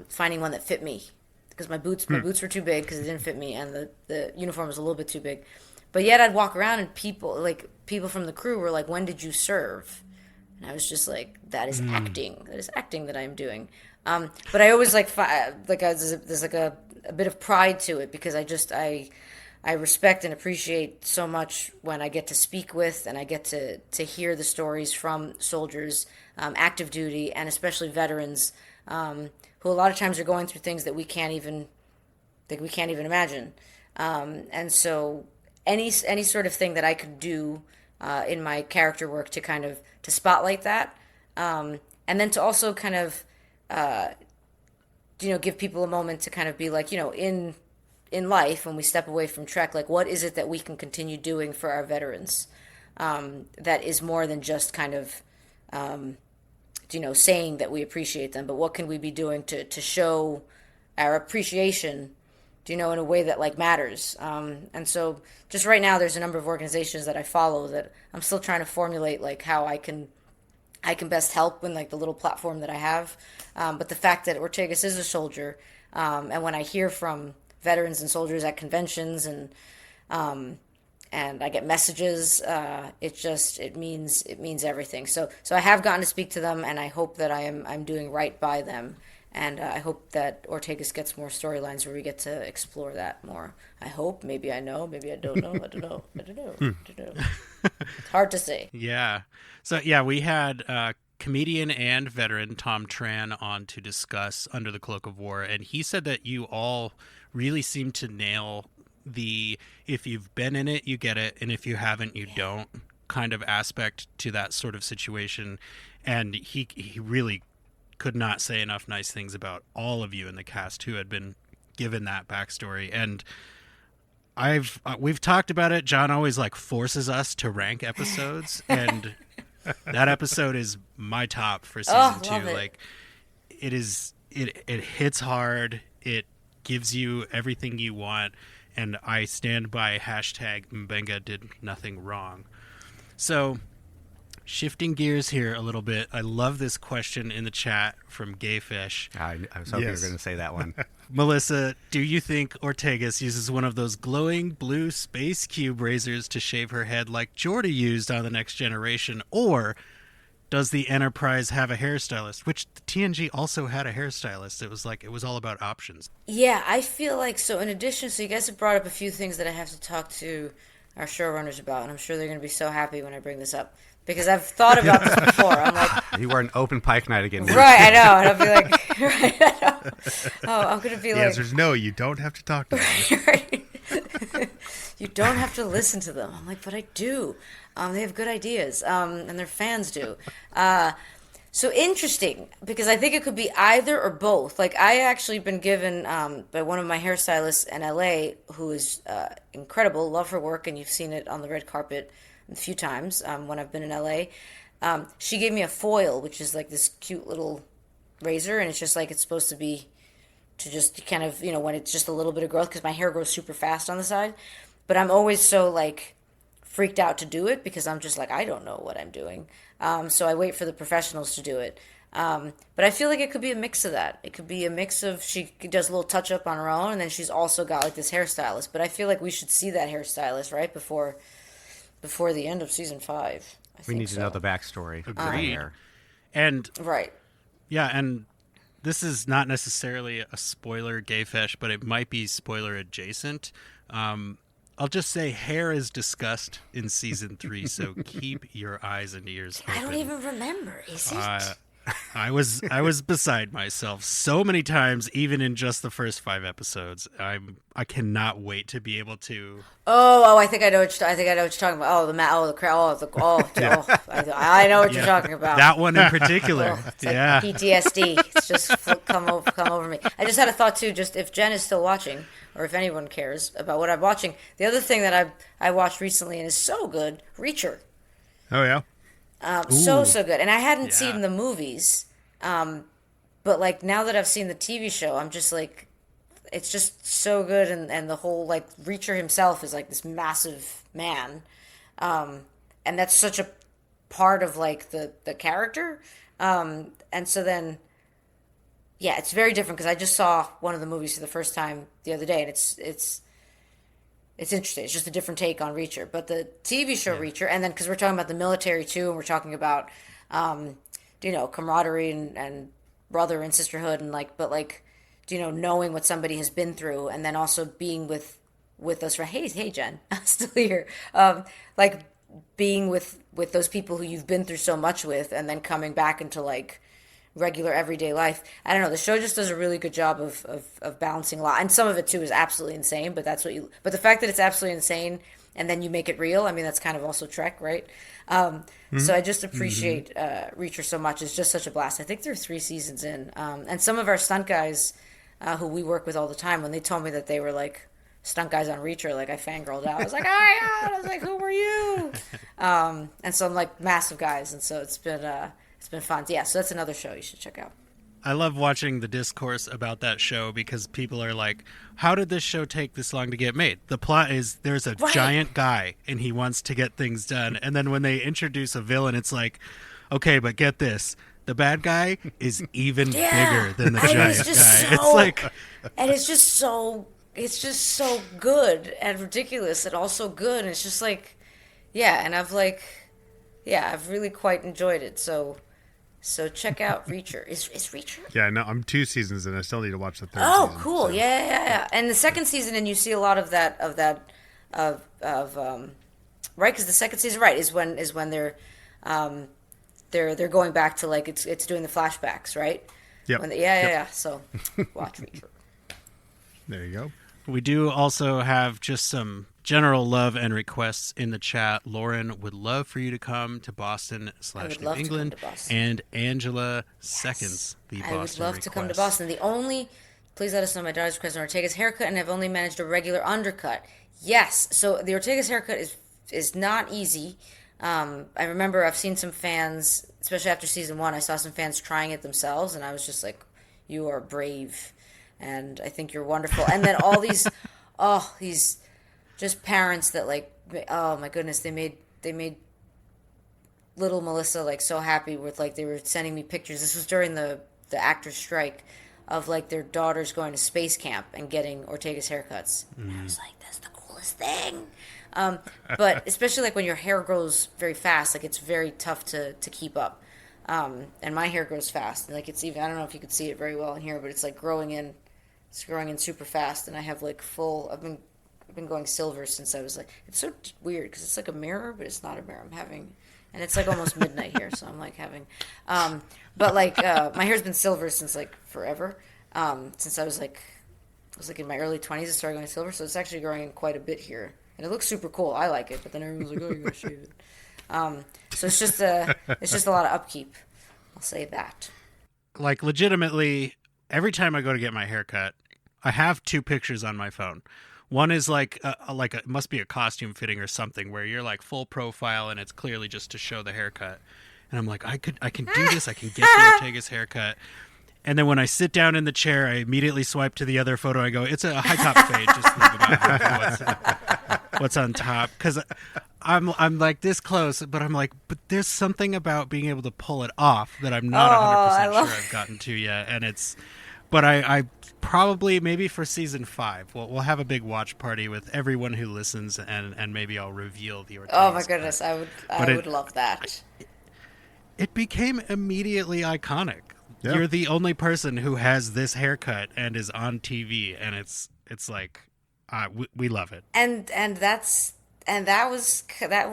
finding one that fit me. because my boots were too big because it didn't fit me, and the uniform was a little bit too big. But yet I'd walk around and people from the crew were like, "When did you serve?" And I was just like, "That is acting. That is acting that I am doing." But I always there's like a bit of pride to it because I respect and appreciate so much when I get to speak with and I get to hear the stories from soldiers, active duty, and especially veterans, who a lot of times are going through things that we can't even imagine. And so any sort of thing that I could do in my character work to kind of to spotlight that, and then to also kind of give people a moment to kind of be like, in life when we step away from Trek, like what is it that we can continue doing for our veterans, that is more than just kind of saying that we appreciate them, but what can we be doing to show our appreciation, in a way that like matters. And so just right now there's a number of organizations that I follow that I'm still trying to formulate like how I can best help in like the little platform that I have. But the fact that Ortegas is a soldier, and when I hear from veterans and soldiers at conventions and I get messages, it means everything. So I have gotten to speak to them, and I hope that I'm doing right by them. And I hope that Ortegas gets more storylines where we get to explore that more. I hope. Maybe I know. Maybe I don't know. I don't know. It's hard to say. Yeah. So, yeah, we had comedian and veteran Tom Tran on to discuss Under the Cloak of War. And he said that you all really seem to nail the if you've been in it, you get it. And if you haven't, you don't kind of aspect to that sort of situation. And he really could not say enough nice things about all of you in the cast who had been given that backstory. And we've talked about it. John always like forces us to rank episodes, and that episode is my top for season 2. Like it hits hard. It gives you everything you want. And I stand by hashtag Mbenga did nothing wrong. So shifting gears here a little bit, I love this question in the chat from Gayfish. I was hoping you were going to say that one. Melissa, do you think Ortegas uses one of those glowing blue space cube razors to shave her head like Geordi used on The Next Generation? Or does the Enterprise have a hairstylist? Which the TNG also had a hairstylist. It was all about options. Yeah, I feel like, so in addition, so you guys have brought up a few things that I have to talk to our showrunners about, and I'm sure they're going to be so happy when I bring this up. Because I've thought about this before. I'm like, you were an OpenPike night again. Right, I know. And I'll be like, right, I know. Oh, I'm going to be the like. The answer is no, you don't have to talk to them. Right. You don't have to listen to them. I'm like, but I do. They have good ideas, and their fans do. So interesting, because I think it could be either or both. Like, I actually been given by one of my hairstylists in LA, who is incredible, love her work, and you've seen it on the red carpet a few times when I've been in LA. She gave me a foil, which is like this cute little razor, and it's just like it's supposed to be to just kind of, when it's just a little bit of growth, because my hair grows super fast on the side. But I'm always so like freaked out to do it because I'm just like, I don't know what I'm doing. So I wait for the professionals to do it. But I feel like it could be a mix of that. It could be a mix of she does a little touch up on her own, and then she's also got like this hairstylist. But I feel like we should see that hairstylist right before the end of season 5. We need to know the backstory. Agreed. And right. Yeah, and this is not necessarily a spoiler, Gayfish, but it might be spoiler adjacent. I'll just say hair is discussed in season 3, so keep your eyes and ears open. I don't even remember. Is it? I was beside myself so many times, even in just the first 5 episodes. I cannot wait to be able to. Oh! I think I know what you're talking about. Oh, I know what you're talking about. That one in particular. It's like PTSD. It's just come over me. I just had a thought too. Just if Jen is still watching, or if anyone cares about what I'm watching. The other thing that I watched recently and is so good, Reacher. Oh yeah. So good. And I hadn't seen the movies, but like now that I've seen the TV show, I'm just like, it's just so good. And the whole like Reacher himself is like this massive man. And that's such a part of like the character. And so then yeah, it's very different because I just saw one of the movies for the first time the other day, and it's interesting. It's just a different take on Reacher. But the TV show Reacher, and then because we're talking about the military too, and we're talking about, camaraderie and brother and sisterhood, and knowing what somebody has been through, and then also being with those friends. Hey, Jen, I'm still here. Like being with those people who you've been through so much with, and then coming back into like regular everyday life. I don't know. The show just does a really good job of balancing a lot, and some of it too is absolutely insane. But But the fact that it's absolutely insane, and then you make it real. I mean, that's kind of also Trek, right? So I just appreciate Reacher so much. It's just such a blast. I think there are 3 seasons in, and some of our stunt guys who we work with all the time, when they told me that they were like stunt guys on Reacher, like I fangirled out. I was like, oh my God. I was like, who were you? And so I'm like massive guys, and so it's been fun. Yeah, so that's another show you should check out. I love watching the discourse about that show because people are like, how did this show take this long to get made? The plot is there's a giant guy and he wants to get things done. And then when they introduce a villain, it's like, okay, but get this. The bad guy is even bigger than the giant guy. It's like, and it's just so good and ridiculous and also good. And it's just like, and I've really quite enjoyed it. So check out Reacher. Is Reacher? Yeah, no, I'm 2 seasons and I still need to watch the 3rd Oh, season. cool. So. Yeah. And the 2nd season, and you see a lot of that right, because the 2nd season, right, is when they're going back to like it's doing the flashbacks, right? Yep. Yeah. So watch Reacher. There you go. We do also have just some general love and requests in the chat. Lauren would love for you to come to Boston / New England. And Angela seconds the Boston request. I would love to come to Boston. Please let us know my daughter's request on Ortega's haircut, and I've only managed a regular undercut. Yes, so the Ortega's haircut is not easy. I remember I've seen some fans, especially after season 1, I saw some fans trying it themselves, and I was just like, you are brave, and I think you're wonderful. And then all these, these just parents that like, oh my goodness, they made little Melissa like so happy with like, they were sending me pictures. This was during the actors strike, of like their daughters going to space camp and getting Ortega's haircuts. And I was like, that's the coolest thing. But especially like when your hair grows very fast, like it's very tough to keep up. And my hair grows fast. Like it's even, I don't know if you could see it very well in here, but it's like growing in super fast. And I have like I've been going silver since I was like, it's so weird because it's like a mirror, but it's not a mirror. And it's like almost midnight here, so I'm like having, but like my hair's been silver since like forever, since I was like in my early 20s. It started going silver, so it's actually growing in quite a bit here, and it looks super cool. I like it, but then everyone's like, oh, you gotta shave it. So it's just a lot of upkeep. I'll say that. Like legitimately, every time I go to get my haircut, I have 2 pictures on my phone. One is like it must be a costume fitting or something where you're like full profile and it's clearly just to show the haircut. And I'm like, I can do this. I can get the Ortega's haircut. And then when I sit down in the chair, I immediately swipe to the other photo. I go, it's a high top fade. Just think about what's on top. Because I'm like this close, but I'm like, but there's something about being able to pull it off that I'm not 100% sure I've gotten to yet. And but I probably maybe for season 5 we'll have a big watch party with everyone who listens, and maybe I'll reveal the Ortega's. Oh my goodness, I would love that. It became immediately iconic. Yeah. You're the only person who has this haircut and is on TV, and it's like we love it. And that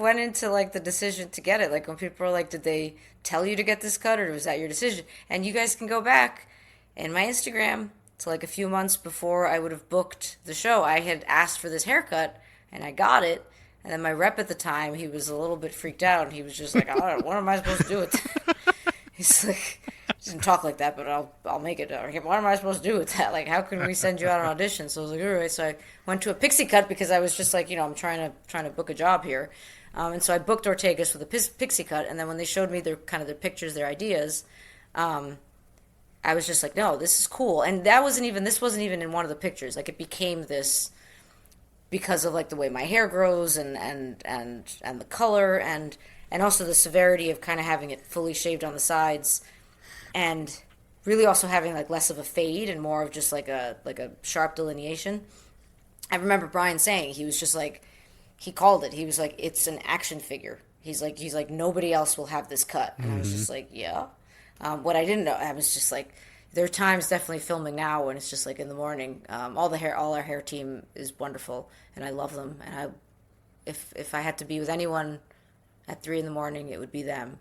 went into like the decision to get it. Like when people are like, did they tell you to get this cut, or was that your decision? And you guys can go back in my Instagram to like a few months before I would have booked the show. I had asked for this haircut and I got it. And then my rep at the time, he was a little bit freaked out. And he was just like, oh, what am I supposed to do with that? He's like, he doesn't talk like that, but I'll make it. What am I supposed to do with that? Like, how can we send you out on audition? So I was like, all right. So I went to a pixie cut because I was just like, I'm trying to book a job here. And so I booked Ortega's with a pixie cut. And then when they showed me their pictures, their ideas, I was just like, no, this is cool. And this wasn't even in one of the pictures. Like it became this because of like the way my hair grows and the color and also the severity of kind of having it fully shaved on the sides. And really also having like less of a fade and more of just like a sharp delineation. I remember Brian saying he was just like, he called it. He was like, it's an action figure. He's like nobody else will have this cut. And I was just like, yeah. What I didn't know, I was just like, there are times definitely filming now when it's just like in the morning. All our hair team is wonderful, and I love them. And if I had to be with anyone at 3 a.m, it would be them.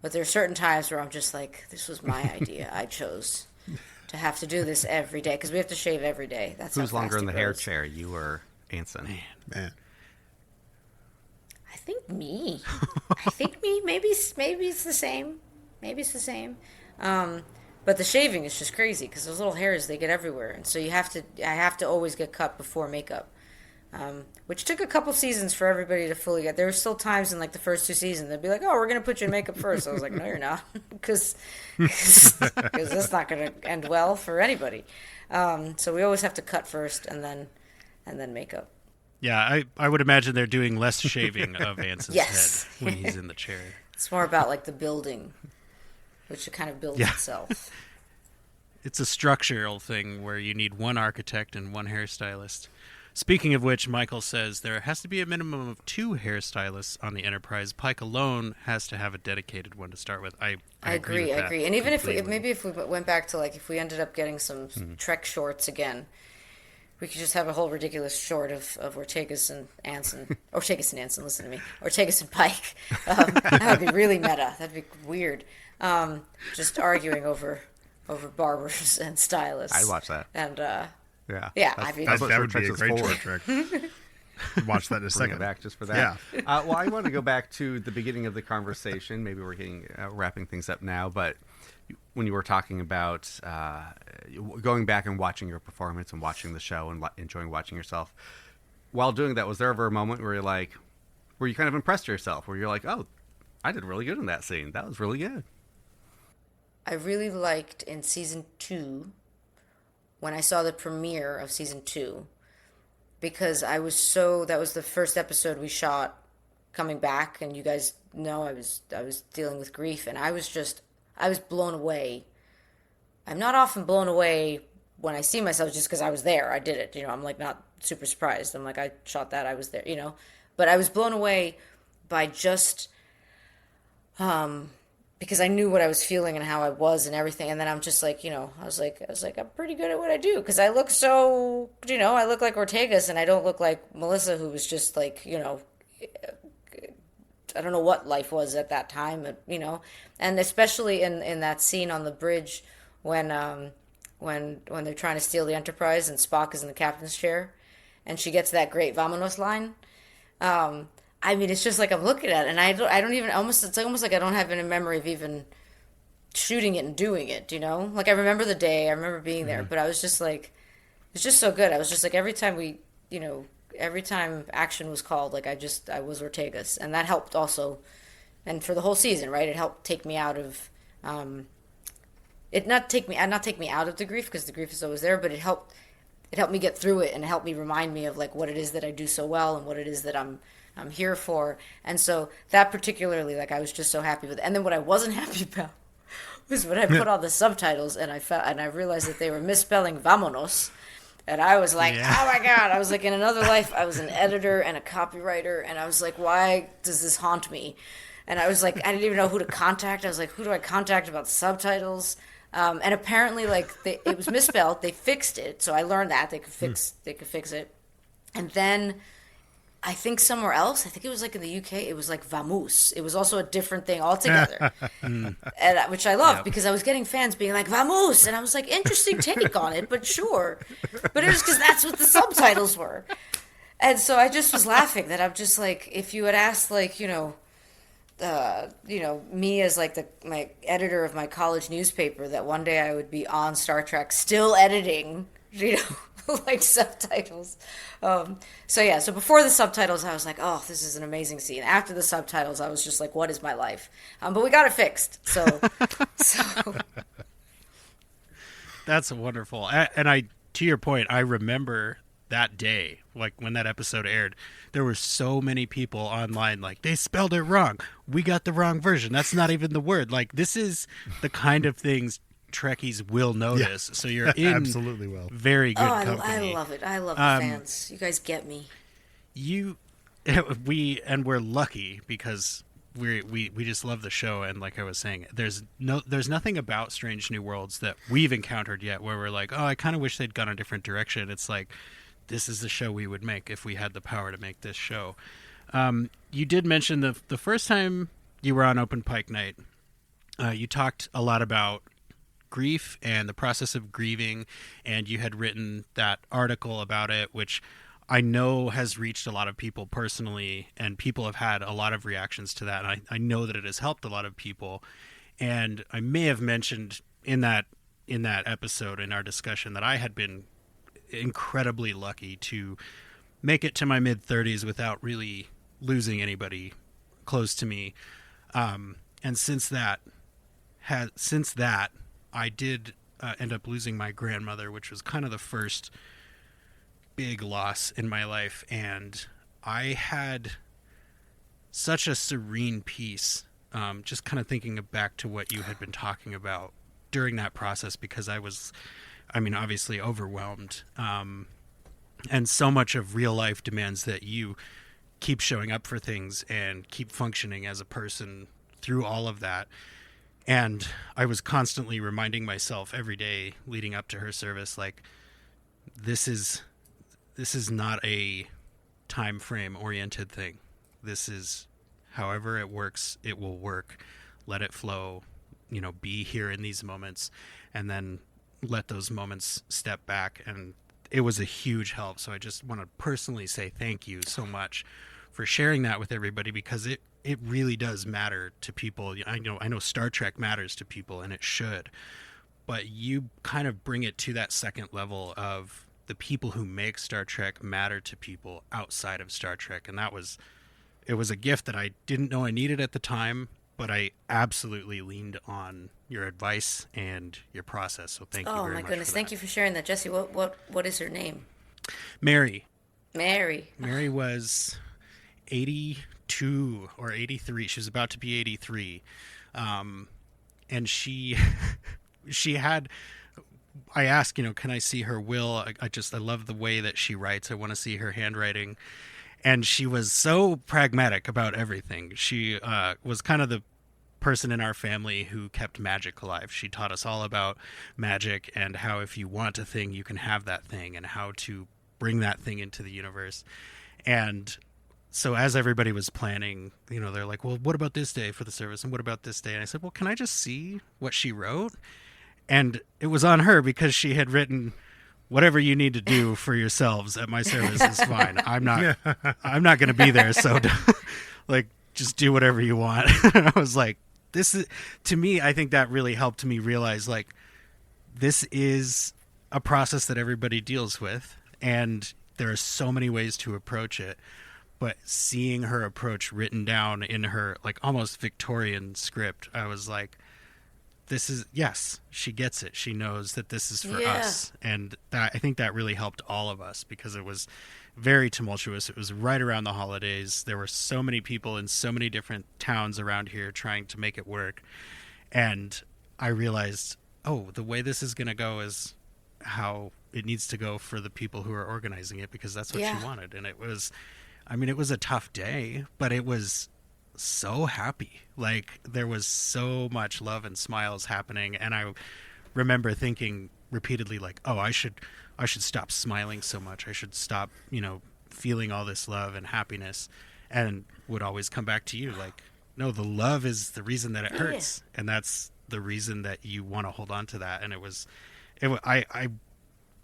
But there are certain times where I'm just like, this was my idea. I chose to have to do this every day because we have to shave every day. That's who's how longer in the grows. hair chair, you or Anson? Man. I think me. Maybe it's the same. Maybe it's the same. But the shaving is just crazy because those little hairs, they get everywhere, and so I have to always get cut before makeup. Which took a couple seasons for everybody to fully get. There were still times in like the first 2 seasons they'd be like, "Oh, we're gonna put you in makeup first." I was like, "No, you're not," because that's not gonna end well for anybody. So we always have to cut first and then makeup. Yeah, I would imagine they're doing less shaving of Anson's Yes. head when he's in the chair. It's more about like the building, which it kind of builds itself. It's a structural thing where you need one architect and one hairstylist. Speaking of which, Michael says there has to be a minimum of 2 hairstylists on the Enterprise. Pike alone has to have a dedicated one to start with. I agree with that And even completely. if we went back to like if we ended up getting some Trek shorts again, we could just have a whole ridiculous short of Ortegas and Anson. Ortegas and Anson, listen to me. Ortegas and Pike. That would be really meta. That'd be weird. Just arguing over barbers and stylists. I'd watch that. And yeah, I mean, That what would be a Short great Treks short is for. trick. Watch that in a Bring second. it back just for that. Yeah. Well, I want to go back to the beginning of the conversation. Maybe we're getting wrapping things up now, but when you were talking about going back and watching your performance and watching the show and enjoying watching yourself, while doing that, was there ever a moment where you kind of impressed yourself, where you're like, oh, I did really good in that scene. That was really good. I really liked in season 2 when I saw the premiere of season 2 because that was the first episode we shot coming back, and you guys know I was dealing with grief, and I was blown away. I'm not often blown away when I see myself just because I was there. I did it, I'm like not super surprised. I'm like, I shot that, I was there, but I was blown away by just because I knew what I was feeling and how I was and everything. And then I'm just like, I was like, I'm pretty good at what I do. Because I look so, I look like Ortegas and I don't look like Melissa, who was just like, I don't know what life was at that time, and especially in that scene on the bridge when they're trying to steal the Enterprise and Spock is in the captain's chair and she gets that great "Vamonos" line. I mean, it's just like I'm looking at it, and I don't even it's almost like I don't have any memory of even shooting it and doing it, Like I remember the day, I remember being there, but I was just like, it's just so good. I was just like, every time every time action was called, like I was Ortegas, and that helped also, and for the whole season, right? It helped take me out of, not take me out of the grief because the grief is always there, but it helped me get through it and helped me remind me of like what it is that I do so well and what it is that I'm here for. And so that particularly, like I was just so happy with it. And then what I wasn't happy about was when I put on the subtitles and I realized that they were misspelling "Vamonos." And I was like, Oh my God. I was like, in another life, I was an editor and a copywriter. And I was like, why does this haunt me? And I was like, I didn't even know who to contact. I was like, who do I contact about the subtitles? And apparently, like, it was misspelled. They fixed it. So I learned that they could fix it. And then I think somewhere else, I think it was like in the UK, it was like "Vamos." It was also a different thing altogether, and which I loved because I was getting fans being like "Vamos," and I was like, interesting take on it, but sure. But it was because that's what the subtitles were, and so I just was laughing that I'm just like, if you had asked like me as like my editor of my college newspaper that one day I would be on Star Trek still editing, like subtitles. So before the subtitles, I was like, oh, this is an amazing scene. After the subtitles, I was just like, what is my life? But we got it fixed. So That's wonderful. And to your point, I remember that day, like when that episode aired, there were so many people online like, they spelled it wrong. We got the wrong version. That's not even the word. Like, this is the kind of things Trekkies will notice. So you're in absolutely will. very good I company. love it. I love the fans. You guys get me. We're lucky because we just love the show, and like I was saying, there's nothing about Strange New Worlds that we've encountered yet where we're like, oh, I kind of wish they'd gone a different direction. It's like, this is the show we would make if we had the power to make this show. You did mention the first time you were on Open Pike Night, you talked a lot about grief and the process of grieving, and you had written that article about it, which I know has reached a lot of people personally, and people have had a lot of reactions to that. And I know that it has helped a lot of people. And I may have mentioned in that episode, in our discussion, that I had been incredibly lucky to make it to my mid-30s without really losing anybody close to me. And since that, I did end up losing my grandmother, which was kind of the first big loss in my life, and I had such a serene peace, just kind of thinking back to what you had been talking about during that process, because I was, obviously overwhelmed, and so much of real life demands that you keep showing up for things and keep functioning as a person through all of that. And I was constantly reminding myself every day leading up to her service, like, this is not a time frame oriented thing. This is however it works, it will work. Let it flow, be here in these moments, and then let those moments step back. And it was a huge help. So I just want to personally say thank you so much for sharing that with everybody, because it really does matter to people. I know Star Trek matters to people, and it should, but you kind of bring it to that second level of the people who make Star Trek matter to people outside of Star Trek. And it was a gift that I didn't know I needed at the time, but I absolutely leaned on your advice and your process. So thank you very much. Oh my goodness. Thank you for sharing that, Jesse. What is her name? Mary. Mary Was 82 or 83. She was about to be 83. And she had, I asked, can I see her will? I love the way that she writes. I want to see her handwriting. And she was so pragmatic about everything. She was kind of the person in our family who kept magic alive. She taught us all about magic and how if you want a thing, you can have that thing, and how to bring that thing into the universe. And so as everybody was planning, they're like, well, what about this day for the service? And what about this day? And I said, well, can I just see what she wrote? And it was on her, because she had written, whatever you need to do for yourselves at my service is fine. I'm not going to be there. So just do whatever you want. And I was like, this is, to me, I think that really helped me realize, like, this is a process that everybody deals with. And there are so many ways to approach it. But seeing her approach written down in her, like, almost Victorian script, I was like, yes, she gets it. She knows that this is for us. And I think that really helped all of us, because it was very tumultuous. It was right around the holidays. There were so many people in so many different towns around here trying to make it work. And I realized, the way this is going to go is how it needs to go for the people who are organizing it, because that's what she wanted. And it was a tough day, but it was so happy. Like, there was so much love and smiles happening, and I remember thinking repeatedly, like, I should stop smiling so much. I should stop, feeling all this love and happiness. And would always come back to you, like, no, the love is the reason that it hurts, and that's the reason that you want to hold on to that. And I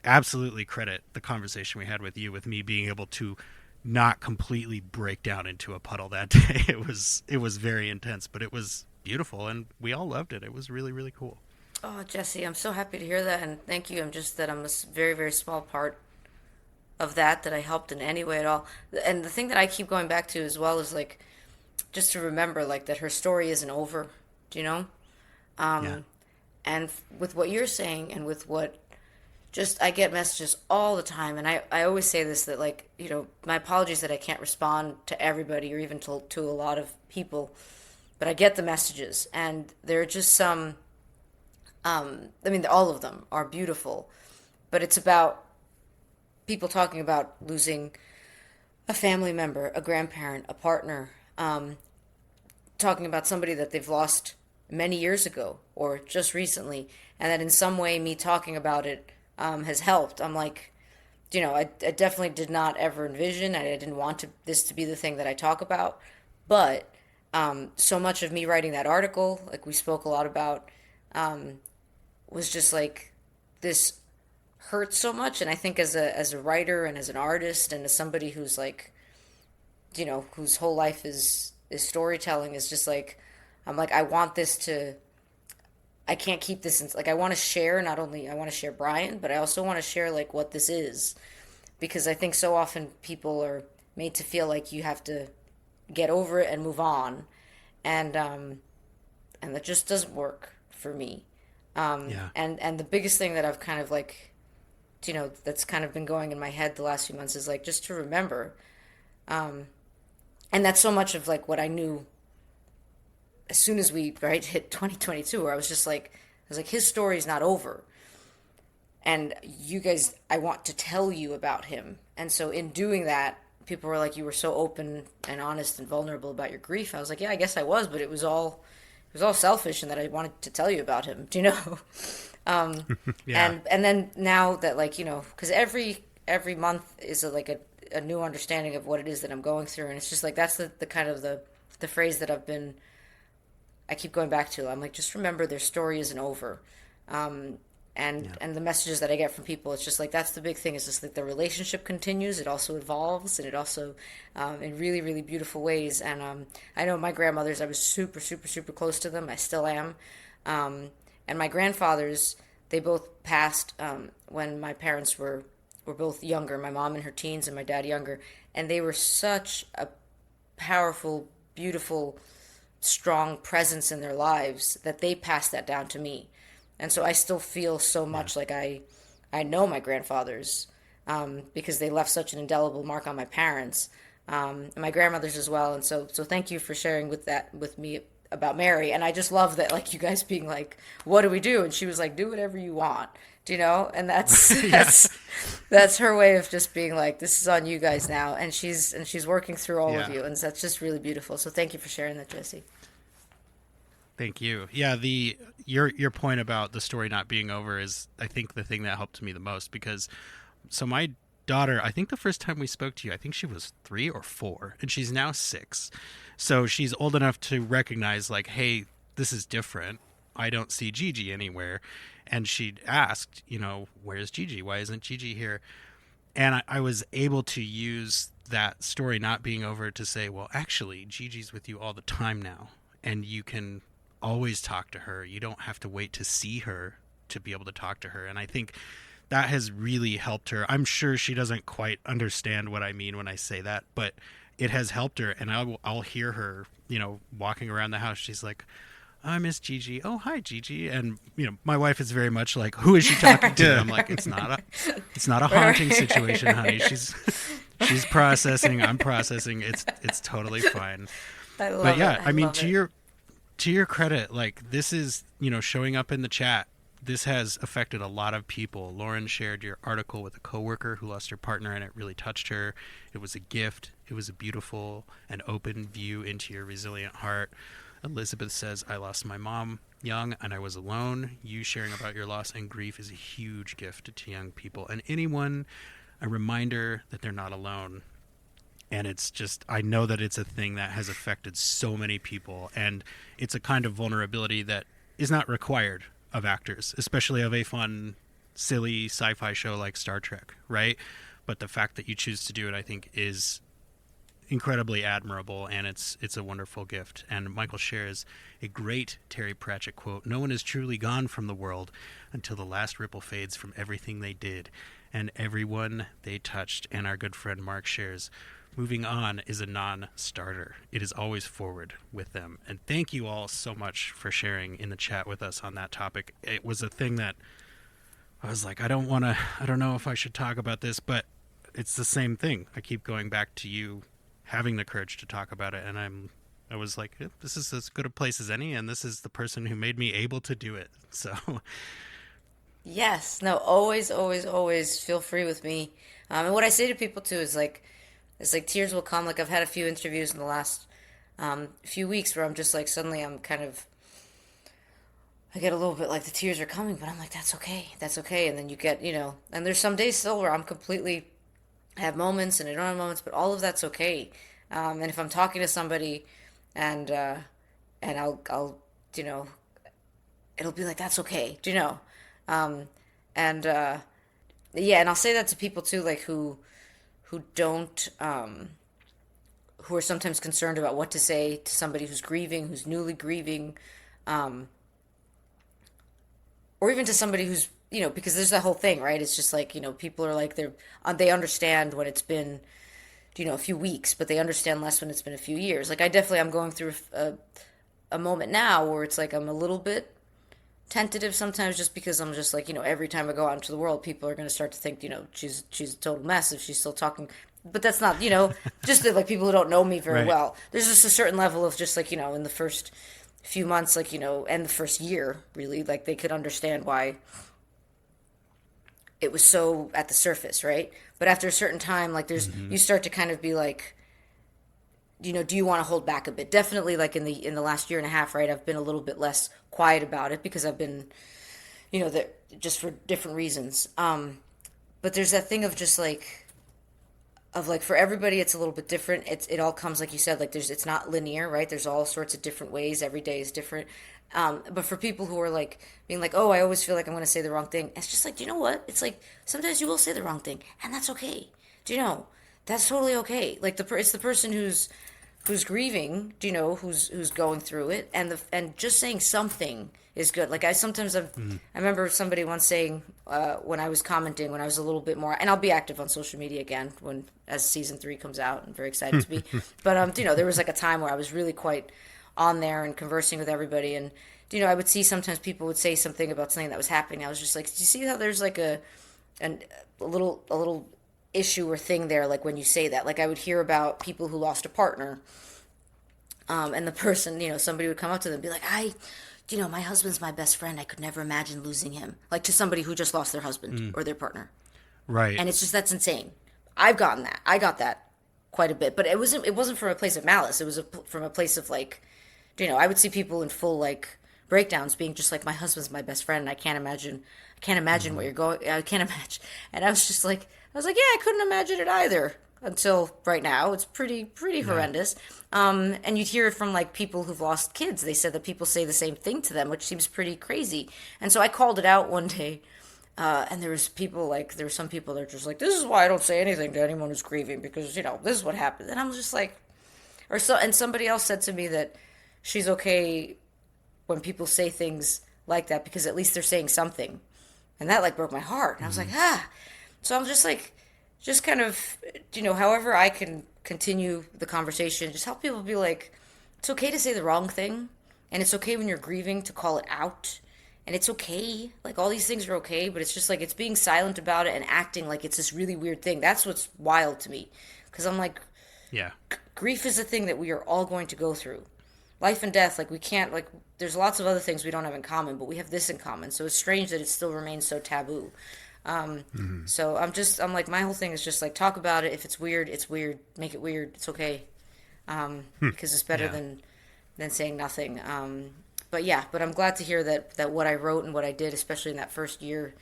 absolutely credit the conversation we had with you, with me being able to not completely break down into a puddle that day. It was very intense, but it was beautiful, and we all loved it. It was really, really cool. Oh, Jesse, I'm so happy to hear that, and thank you. I'm a very, very small part of that I helped in any way at all. And the thing that I keep going back to as well is, like, just to remember, like, that her story isn't over. Do you know? And with what you're saying, and with what I get messages all the time, and I always say this, that, like, my apologies that I can't respond to everybody, or even to a lot of people, but I get the messages, and there are just some I mean, all of them are beautiful, but it's about people talking about losing a family member, a grandparent, a partner, talking about somebody that they've lost many years ago or just recently, and that in some way me talking about it has helped. I'm like, I definitely did not ever envision, I didn't want this to be the thing that I talk about, but so much of me writing that article, like we spoke a lot about, was just like this hurts so much. And I think as a writer and as an artist and as somebody who's like, whose whole life is storytelling, is just like, I'm like, I want this to, I can't keep this in, like, I want to share, not only I want to share Brian, but I also want to share like what this is, because I think so often people are made to feel like you have to get over it and move on, and that just doesn't work for me. And the biggest thing that I've kind of like, that's kind of been going in my head the last few months is like just to remember, and that's so much of like what I knew as soon as we hit 2022, where I was like, his story's not over, and you guys, I want to tell you about him. And so in doing that, people were like, you were so open and honest and vulnerable about your grief. I was like, yeah, I guess I was, but it was all selfish, and that I wanted to tell you about him. Do you know? Yeah. And then now that, like, because every month is a new understanding of what it is that I'm going through, and it's just like that's the kind of the phrase that I keep going back to. I'm like, just remember, their story isn't over. And the messages that I get from people, it's just like, that's the big thing. It's just like the relationship continues. It also evolves, and it also, in really, really beautiful ways. And I know my grandmothers, I was super, super, super close to them. I still am. And my grandfathers, they both passed when my parents were both younger. My mom in her teens and my dad younger. And they were such a powerful, beautiful, strong presence in their lives that they passed that down to me. And so I still feel so much like I know my grandfathers, because they left such an indelible mark on my parents, and my grandmothers as well. And so thank you for sharing with me about Mary. And I just love that, like, you guys being like, what do we do? And she was like, do whatever you want, and that's that's her way of just being like, this is on you guys now. And she's working through all of you. And that's just really beautiful. So thank you for sharing that, Jesse. Thank you. Yeah, your point about the story not being over is, I think, the thing that helped me the most, because so my daughter, I think the first time we spoke to you, I think she was 3 or 4, and she's now 6. So she's old enough to recognize, like, hey, this is different. I don't see Gigi anywhere. And she asked, where's Gigi? Why isn't Gigi here? And I was able to use that story not being over to say, well, actually, Gigi's with you all the time now, and you can always talk to her. You don't have to wait to see her to be able to talk to her. And I think that has really helped her. I'm sure she doesn't quite understand what I mean when I say that, but it has helped her. And I'll hear her, walking around the house. She's like, I miss Gigi. Oh, hi, Gigi. And, my wife is very much like, who is she talking to? And I'm like, it's not a haunting situation, honey. She's processing. I'm processing. It's totally fine. I love it. I mean, to your credit, like, this is, showing up in the chat. This has affected a lot of people. Lauren shared your article with a coworker who lost her partner, and it really touched her. It was a gift. It was a beautiful and open view into your resilient heart. Elizabeth says, I lost my mom young and I was alone. You sharing about your loss and grief is a huge gift to young people, and anyone, a reminder that they're not alone. And it's just, I know that it's a thing that has affected so many people, and it's a kind of vulnerability that is not required of actors, especially of a fun, silly sci-fi show like Star Trek, right? But the fact that you choose to do it, I think, is incredibly admirable, and it's a wonderful gift. And Michael shares a great Terry Pratchett quote: no one is truly gone from the world until the last ripple fades from everything they did and everyone they touched. And our good friend Mark shares, moving on is a non-starter. It is always forward with them. And thank you all so much for sharing in the chat with us on that topic. It was a thing that I was like, I don't know if I should talk about this, but it's the same thing. I keep going back to you having the courage to talk about it, and I'm I was like, this is as good a place as any, and this is the person who made me able to do it. So, Yes, no, always, always, always feel free with me. And what I say to people too is like, it's like tears will come. Like I've had a few interviews in the last few weeks where I'm just like suddenly I'm kind of I get a little bit like the tears are coming, but I'm like that's okay. And then you get and there's some days still where I'm completely I have moments and I don't have moments, but all of that's okay. And if I'm talking to somebody and I'll it'll be like that's okay, do you know? And yeah, and I'll say that to people too, like who don't who are sometimes concerned about what to say to somebody who's grieving, who's newly grieving, or even to somebody who's because there's that whole thing, right? It's just like people are like they understand when it's been a few weeks, but they understand less when it's been a few years. Like I'm going through a moment now where it's like I'm a little bit tentative sometimes just because I'm just like every time I go out into the world people are going to start to think she's a total mess if she's still talking, but that's not just that, like people who don't know me very Right. well, there's just a certain level of just like in the first few months like and the first year really, like they could understand why it was so at the surface, right? But after a certain time, like you start to kind of be like do you want to hold back a bit? Definitely, like in the last year and a half, right? I've been a little bit less quiet about it because I've been, just for different reasons. But there's that thing of just like, for everybody, it's a little bit different. It all comes like you said, like it's not linear, right? There's all sorts of different ways. Every day is different. But for people who are like being like, oh, I always feel like I'm going to say the wrong thing. It's just like, do you know what? It's like sometimes you will say the wrong thing, and that's okay. Do you know? That's totally okay. Like it's the person who's grieving, who's going through it, and just saying something is good. Like I remember somebody once saying when I was commenting when I was a little bit more, and I'll be active on social media again as season 3 comes out. I'm very excited to be, but there was like a time where I was really quite on there and conversing with everybody, and I would see sometimes people would say something about something that was happening. I was just like, do you see how there's like a little issue or thing there, like when you say that? Like I would hear about people who lost a partner, and the person, somebody would come up to them and be like, my husband's my best friend, I could never imagine losing him, like to somebody who just lost their husband or their partner, Right. and it's just, that's insane. I got that quite a bit, but it wasn't from a place of malice. It was from a place of like, I would see people in full like breakdowns being just like, my husband's my best friend and I can't imagine what you're going, I can't imagine. And I was like, yeah, I couldn't imagine it either until right now. It's pretty horrendous. And you'd hear it from like people who've lost kids. They said that people say the same thing to them, which seems pretty crazy. And so I called it out one day. And there were some people that are just like, this is why I don't say anything to anyone who's grieving, because, this is what happened. And I was just like, and somebody else said to me that she's okay when people say things like that because at least they're saying something. And that like broke my heart. And I was like, So I'm just like, just kind of, however I can continue the conversation, just help people be like, it's okay to say the wrong thing. And it's okay when you're grieving to call it out. And it's okay. Like all these things are okay, but it's just like, it's being silent about it and acting like it's this really weird thing. That's what's wild to me. Because I'm like, yeah, grief is a thing that we are all going to go through. Life and death, like we can't, like there's lots of other things we don't have in common, but we have this in common. So it's strange that it still remains so taboo. So I'm like, my whole thing is just like, talk about it. If it's weird, make it weird. It's okay. Because it's better than saying nothing. But I'm glad to hear that what I wrote and what I did, especially in that first year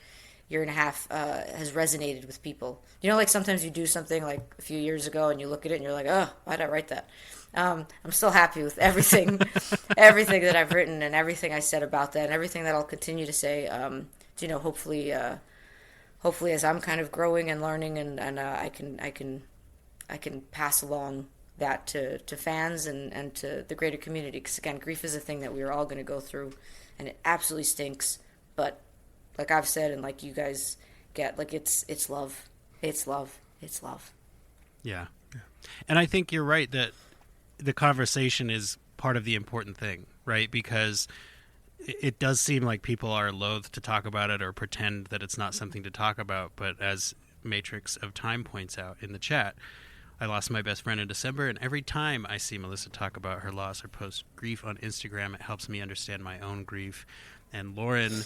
and a half, has resonated with people. Like sometimes you do something like a few years ago and you look at it and you're like, oh, why did I write that? I'm still happy with everything, everything that I've written and everything I said about that and everything that I'll continue to say. Hopefully as I'm kind of growing and learning and I can pass along that to fans and to the greater community. Because again, grief is a thing that we are all going to go through, and it absolutely stinks. But like I've said, and like you guys get, like it's love, it's love, it's love. Yeah. And I think you're right that the conversation is part of the important thing, right? Because it does seem like people are loath to talk about it or pretend that it's not something to talk about. But as Matrix of Time points out in the chat, I lost my best friend in December, and every time I see Melissa talk about her loss or post grief on Instagram, it helps me understand my own grief. And Lauren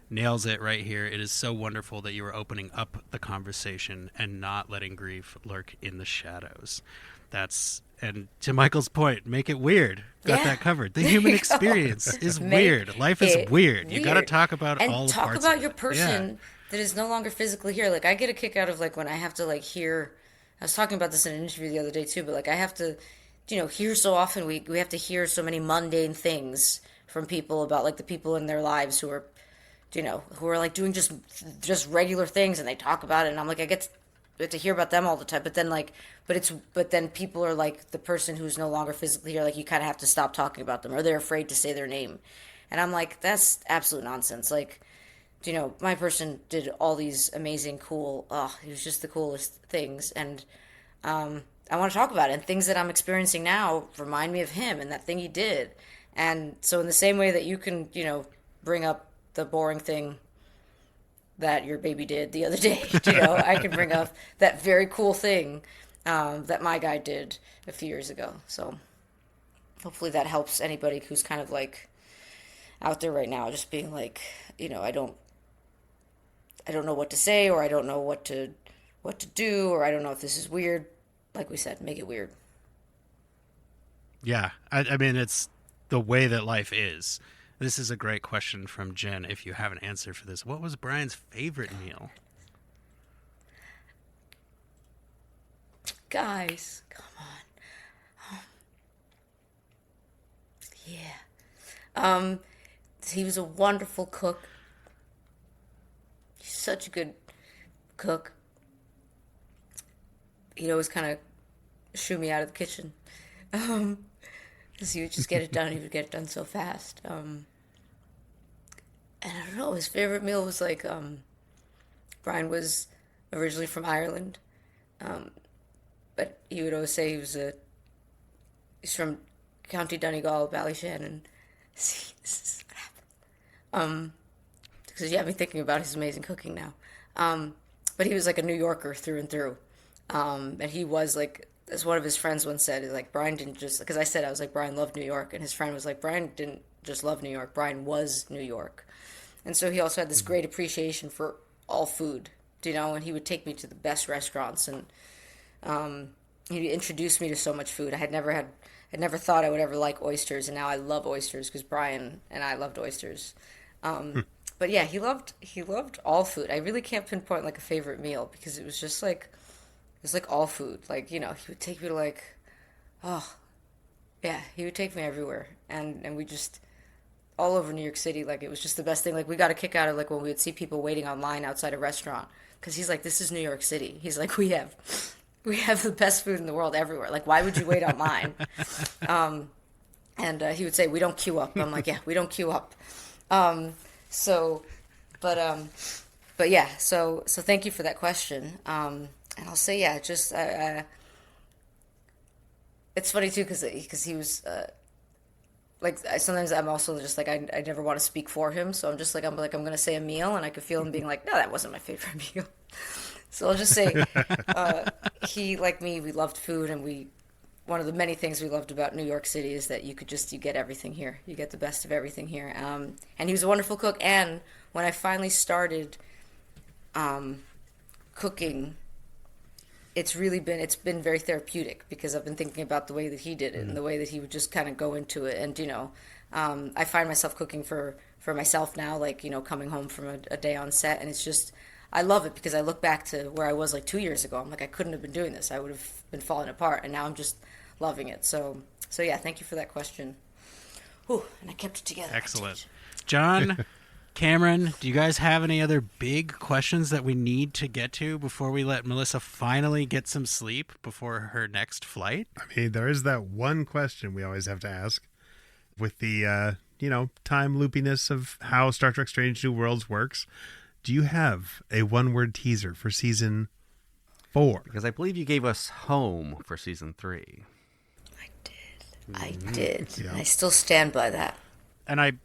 nails it right here. It is so wonderful that you are opening up the conversation and not letting grief lurk in the shadows. And to Michael's point, make it weird. Got that covered. The human experience is weird. Life is weird. You got to talk about and all the talk parts about of your it. person that is no longer physically here. Like, I get a kick out of, like, when I have to, like, hear. I was talking about this in an interview the other day too, but, like, I have to, hear so often. We have to hear so many mundane things from people about, like, the people in their lives who are, who are, like, doing just regular things, and they talk about it, and I'm like, I get to hear about them all the time, but then, like, but then people are like, the person who's no longer physically here, like, you kind of have to stop talking about them, or they're afraid to say their name, and I'm like, that's absolute nonsense. Like, my person did all these amazing, cool, it was just the coolest things, and I want to talk about it, and things that I'm experiencing now remind me of him and that thing he did. And so in the same way that you can, bring up the boring thing that your baby did the other day, I can bring up that very cool thing that my guy did a few years ago. So hopefully that helps anybody who's kind of, like, out there right now, just being like, I don't know what to say, or I don't know what to do, or I don't know if this is weird. Like we said, make it weird. Yeah, I mean, it's the way that life is. This is a great question from Jen. If you have an answer for this, what was Brian's favorite meal? Guys, come on. He was a wonderful cook. He's such a good cook. He'd always kind of shoo me out of the kitchen. Because he would just get it done. He would get it done so fast. And I don't know, his favorite meal was, like, Brian was originally from Ireland. But he would always say he's from County Donegal, Ballyshannon. See, this is what happened. Because you have me thinking about his amazing cooking now. But he was, like, a New Yorker through and through. And he was, like, as one of his friends once said, like, Brian didn't just, because I said, I was like, Brian loved New York, and his friend was like, Brian didn't just love New York, Brian was New York. And so he also had this great appreciation for all food, and he would take me to the best restaurants, and he introduced me to so much food. I never thought I would ever like oysters, and now I love oysters because Brian and I loved oysters. But yeah, he loved all food. I really can't pinpoint, like, a favorite meal, because it was just like, it was like all food. Like, he would take me to, like, he would take me everywhere. And we just, all over New York City, like, it was just the best thing. Like, we got a kick out of, like, when we would see people waiting online outside a restaurant. Because he's like, this is New York City. He's like, we have the best food in the world everywhere. Like, why would you wait online? And he would say, we don't queue up. I'm like, yeah, we don't queue up. But yeah, so thank you for that question. And I'll say, yeah, just, it's funny too, because he was, like, sometimes I'm also just like, I never want to speak for him. So I'm just like, I'm going to say a meal, and I could feel him being like, no, that wasn't my favorite meal. So I'll just say, he, like me, we loved food, and one of the many things we loved about New York City is that you get everything here. You get the best of everything here. And he was a wonderful cook. And when I finally started cooking, it's been very therapeutic, because I've been thinking about the way that he did it and the way that he would just kind of go into it. And, I find myself cooking for myself now, like, coming home from a day on set. And it's just, I love it, because I look back to where I was, like, 2 years ago. I'm like, I couldn't have been doing this. I would have been falling apart. And now I'm just loving it. So yeah, thank you for that question. Whew, and I kept it together. Excellent. John, Cameron, do you guys have any other big questions that we need to get to before we let Melissa finally get some sleep before her next flight? I mean, there is that one question we always have to ask with the, time loopiness of how Star Trek Strange New Worlds works. Do you have a one-word teaser for season 4? Because I believe you gave us Home for season 3. I did. Yeah. And I still stand by that. And I'm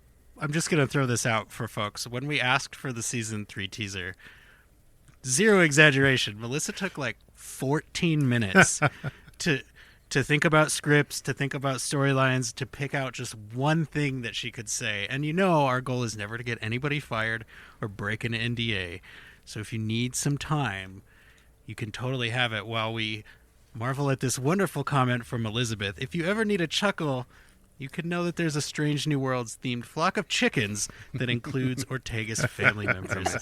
just going to throw this out for folks. When we asked for the season 3 teaser, zero exaggeration, Melissa took like 14 minutes to think about scripts, to think about storylines, to pick out just one thing that she could say. And our goal is never to get anybody fired or break an NDA. So if you need some time, you can totally have it while we marvel at this wonderful comment from Elizabeth. If you ever need a chuckle, you can know that there's a Strange New Worlds themed flock of chickens that includes Ortega's family members.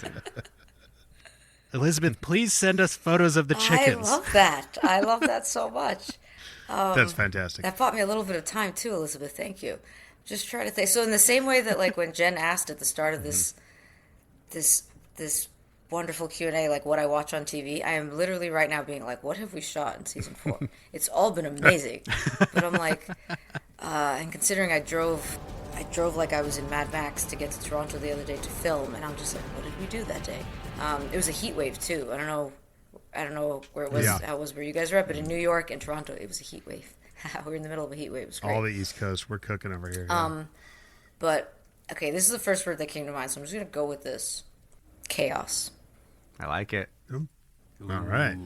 Elizabeth, please send us photos of the chickens. I love that. I love that so much. That's fantastic. That bought me a little bit of time too, Elizabeth. Thank you. Just try to think. So in the same way that, like, when Jen asked at the start of this wonderful Q&A, like, what I watch on TV, I am literally right now being like, what have we shot in season 4? It's all been amazing. But I'm like, and considering I drove like I was in Mad Max to get to Toronto the other day to film, and I'm just like, what did we do that day? It was a heat wave too. I don't know where it was, how it was where you guys were at, but in New York and Toronto, it was a heat wave. We're in the middle of a heat wave. It was great. All the East Coast, we're cooking over here. Yeah. But, okay, this is the first word that came to mind, so I'm just going to go with this. Chaos. I like it. All right.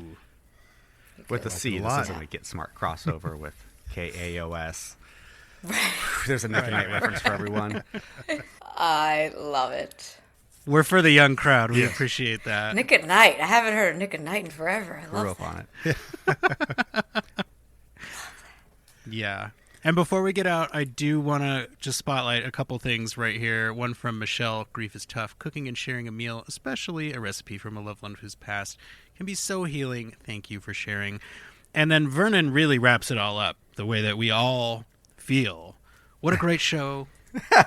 With the C, this isn't a Get Smart crossover with KAOS. There's a Nick and Night reference for everyone. I love it. We're for the young crowd. We appreciate that. Nick at Night. I haven't heard of Nick at Night in forever. I love Grew up that. on it. Yeah. And before we get out, I do want to just spotlight a couple things right here. One from Michelle, Grief is Tough. Cooking and sharing a meal, especially a recipe from a loved one who's passed, can be so healing. Thank you for sharing. And then Vernon really wraps it all up the way that we all feel. What a great show.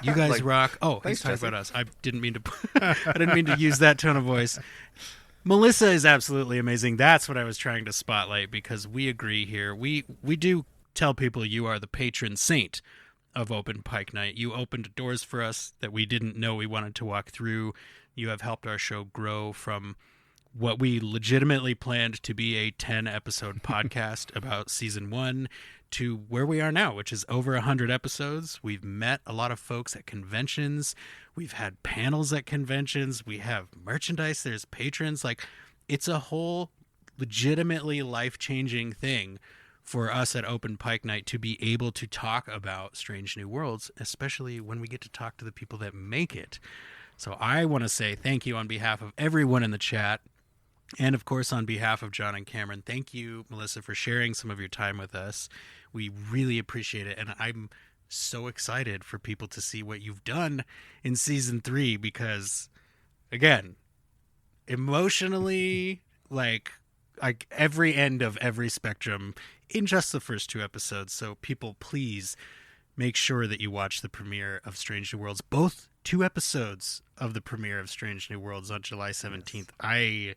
You guys rock. Oh, he's talking about us. I didn't mean to use that tone of voice. Melissa is absolutely amazing. That's what I was trying to spotlight, because we agree here. We do tell people you are the patron saint of OpenPike Night. You opened doors for us that we didn't know we wanted to walk through. You have helped our show grow from what we legitimately planned to be a 10-episode podcast about season 1 to where we are now, which is over 100 episodes. We've met a lot of folks at conventions. We've had panels at conventions. We have merchandise. There's patrons. Like, it's a whole legitimately life-changing thing for us at OpenPike Night to be able to talk about Strange New Worlds, especially when we get to talk to the people that make it. So I want to say thank you on behalf of everyone in the chat. And, of course, on behalf of John and Cameron, thank you, Melissa, for sharing some of your time with us. We really appreciate it. And I'm so excited for people to see what you've done in season 3 because, again, emotionally, like every end of every spectrum in just the first 2 episodes. So people, please make sure that you watch the premiere of Strange New Worlds. Both 2 episodes of the premiere of Strange New Worlds on July 17th. I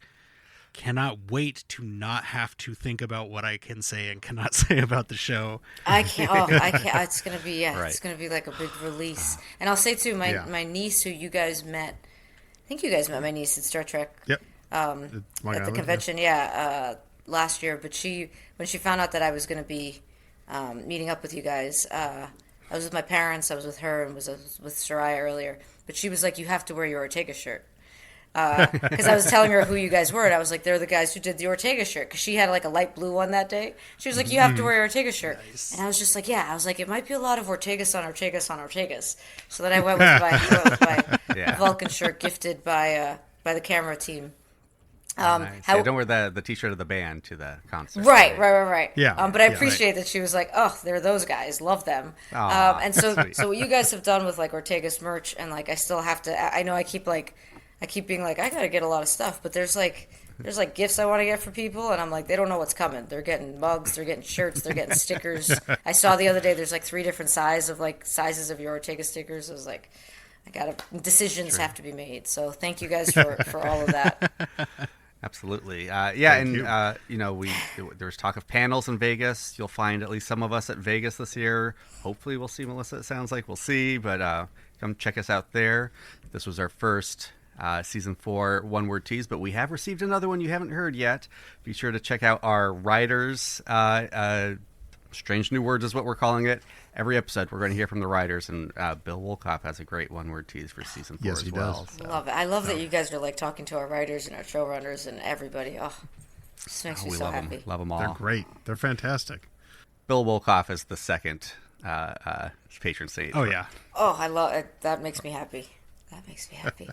cannot wait to not have to think about what I can say and cannot say about the show. I can't. It's gonna be It's gonna be like a big release. And I'll say too, my niece, who you guys met, I think you guys met my niece at Star Trek. Yep. At the convention, last year. But when she found out that I was gonna be meeting up with you guys, I was with my parents. I was with her and was with Soraya earlier. But she was like, "You have to wear your Ortega shirt." Because I was telling her who you guys were, and I was like, they're the guys who did the Ortega shirt, because she had like a light blue one that day. She was like, you have to wear your Ortega shirt. Nice. And I was just like, yeah. I was like, it might be a lot of Ortegas on Ortegas on Ortegas. So then I went with my Vulcan shirt gifted by the camera team. Nice. Don't wear the t-shirt of the band to the concert. Right. Yeah. But I appreciate that she was like, oh, they're those guys. Love them. And so what you guys have done with like Ortega's merch, and like I still have to, I know I keep being like, I gotta get a lot of stuff, but there's gifts I want to get for people, and I'm like, they don't know what's coming. They're getting mugs, they're getting shirts, they're getting stickers. I saw the other day there's like 3 different sizes of your Ortega stickers. I was like, decisions have to be made. So thank you guys for all of that. Absolutely. There was talk of panels in Vegas. You'll find at least some of us at Vegas this year. Hopefully we'll see Melissa. It sounds like we'll see, but come check us out there. This was our first season 4 one-word tease, but we have received another one you haven't heard yet. Be sure to check out our writers Strange New Words is what we're calling it. Every episode, we're going to hear from the writers, and Bill Wolkoff has a great one-word tease for season 4 as well. Does. So. Love it. I love that you guys are like talking to our writers and our showrunners and everybody. Oh, this makes me so happy. Love them all. They're great. They're fantastic. Bill Wolkoff is the second patron saint. Oh, yeah. Oh, I love it. That makes me happy. That makes me happy.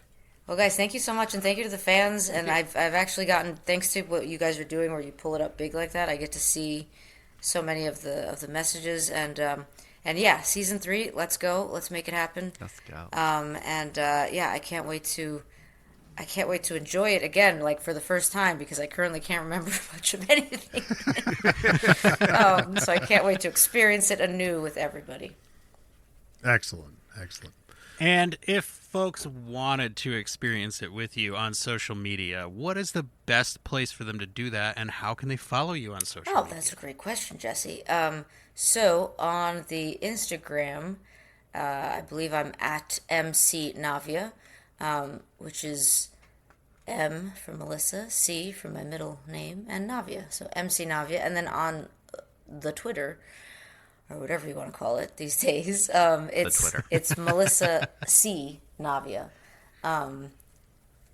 Well, guys, thank you so much, and thank you to the fans. And I've actually gotten, thanks to what you guys are doing, where you pull it up big like that, I get to see so many of the messages. And yeah, season 3, let's go, let's make it happen. Let's go. Yeah, I can't wait to enjoy it again, like for the first time, because I currently can't remember much of anything. So I can't wait to experience it anew with everybody. Excellent. And if folks wanted to experience it with you on social media, what is the best place for them to do that, and how can they follow you on social media? Oh, that's a great question, Jesse. So on the Instagram, I believe I'm at MC Navia, which is M for Melissa, C for my middle name, and Navia. So MC Navia. And then on the Twitter, or whatever you want to call it these days, it's Melissa C Navia.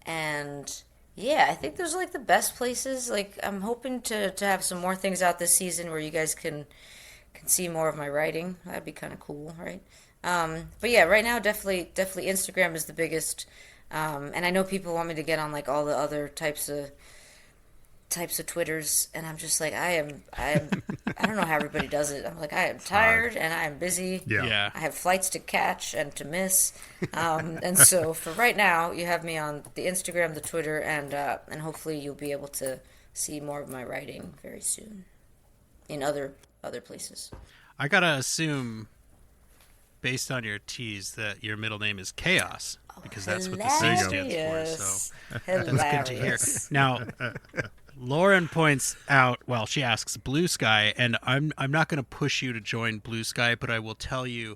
And yeah, I think those are like the best places. Like, I'm hoping to have some more things out this season where you guys can see more of my writing. That'd be kind of cool, right? But yeah, right now definitely Instagram is the biggest. And I know people want me to get on like all the other types of Twitters, and I'm just like, I don't know how everybody does it. I'm like, I am tired and I am busy. Yeah. I have flights to catch and to miss. And so for right now, you have me on the Instagram, the Twitter, and hopefully you'll be able to see more of my writing very soon in other places. I gotta assume, based on your tease, that your middle name is Chaos, because that's what the C stands for. So that's good to hear. Now, Lauren points out, well, she asks Blue Sky, and I'm not going to push you to join Blue Sky, but I will tell you,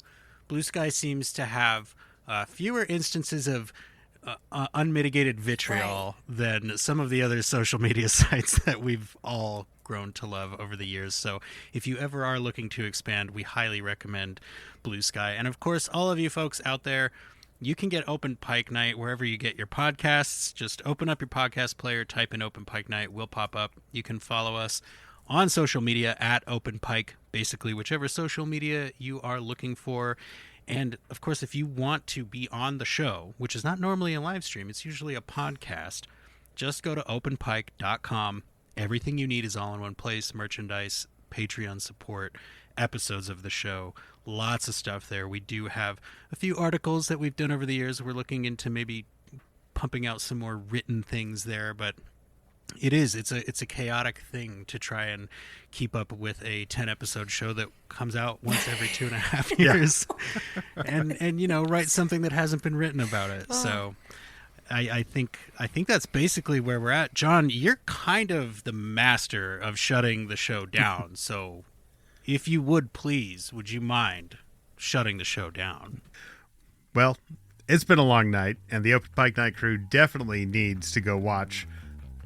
Blue Sky seems to have fewer instances of unmitigated vitriol than some of the other social media sites that we've all grown to love over the years. So if you ever are looking to expand, we highly recommend Blue Sky. And of course, all of you folks out there, you can get OpenPike Night wherever you get your podcasts. Just open up your podcast player, type in OpenPike Night, we'll pop up. You can follow us on social media at OpenPike, basically whichever social media you are looking for. And of course, if you want to be on the show, which is not normally a live stream, it's usually a podcast, just go to openpike.com. Everything you need is all in one place: merchandise, Patreon support, episodes of the show, lots of stuff there. We do have a few articles that we've done over the years. We're looking into maybe pumping out some more written things there, but it's a chaotic thing to try and keep up with a 10-episode show that comes out once every 2.5 years. and write something that hasn't been written about it. So I think that's basically where we're at. John, you're kind of the master of shutting the show down. So if you would you mind shutting the show down? Well, it's been a long night, and the OpenPike Night crew definitely needs to go watch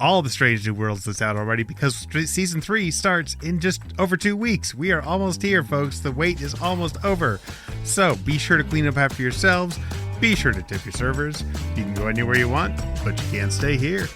all the Strange New Worlds that's out already, because season 3 starts in just over 2 weeks. We are almost here, folks. The wait is almost over. So be sure to clean up after yourselves. Be sure to tip your servers. You can go anywhere you want, but you can't stay here.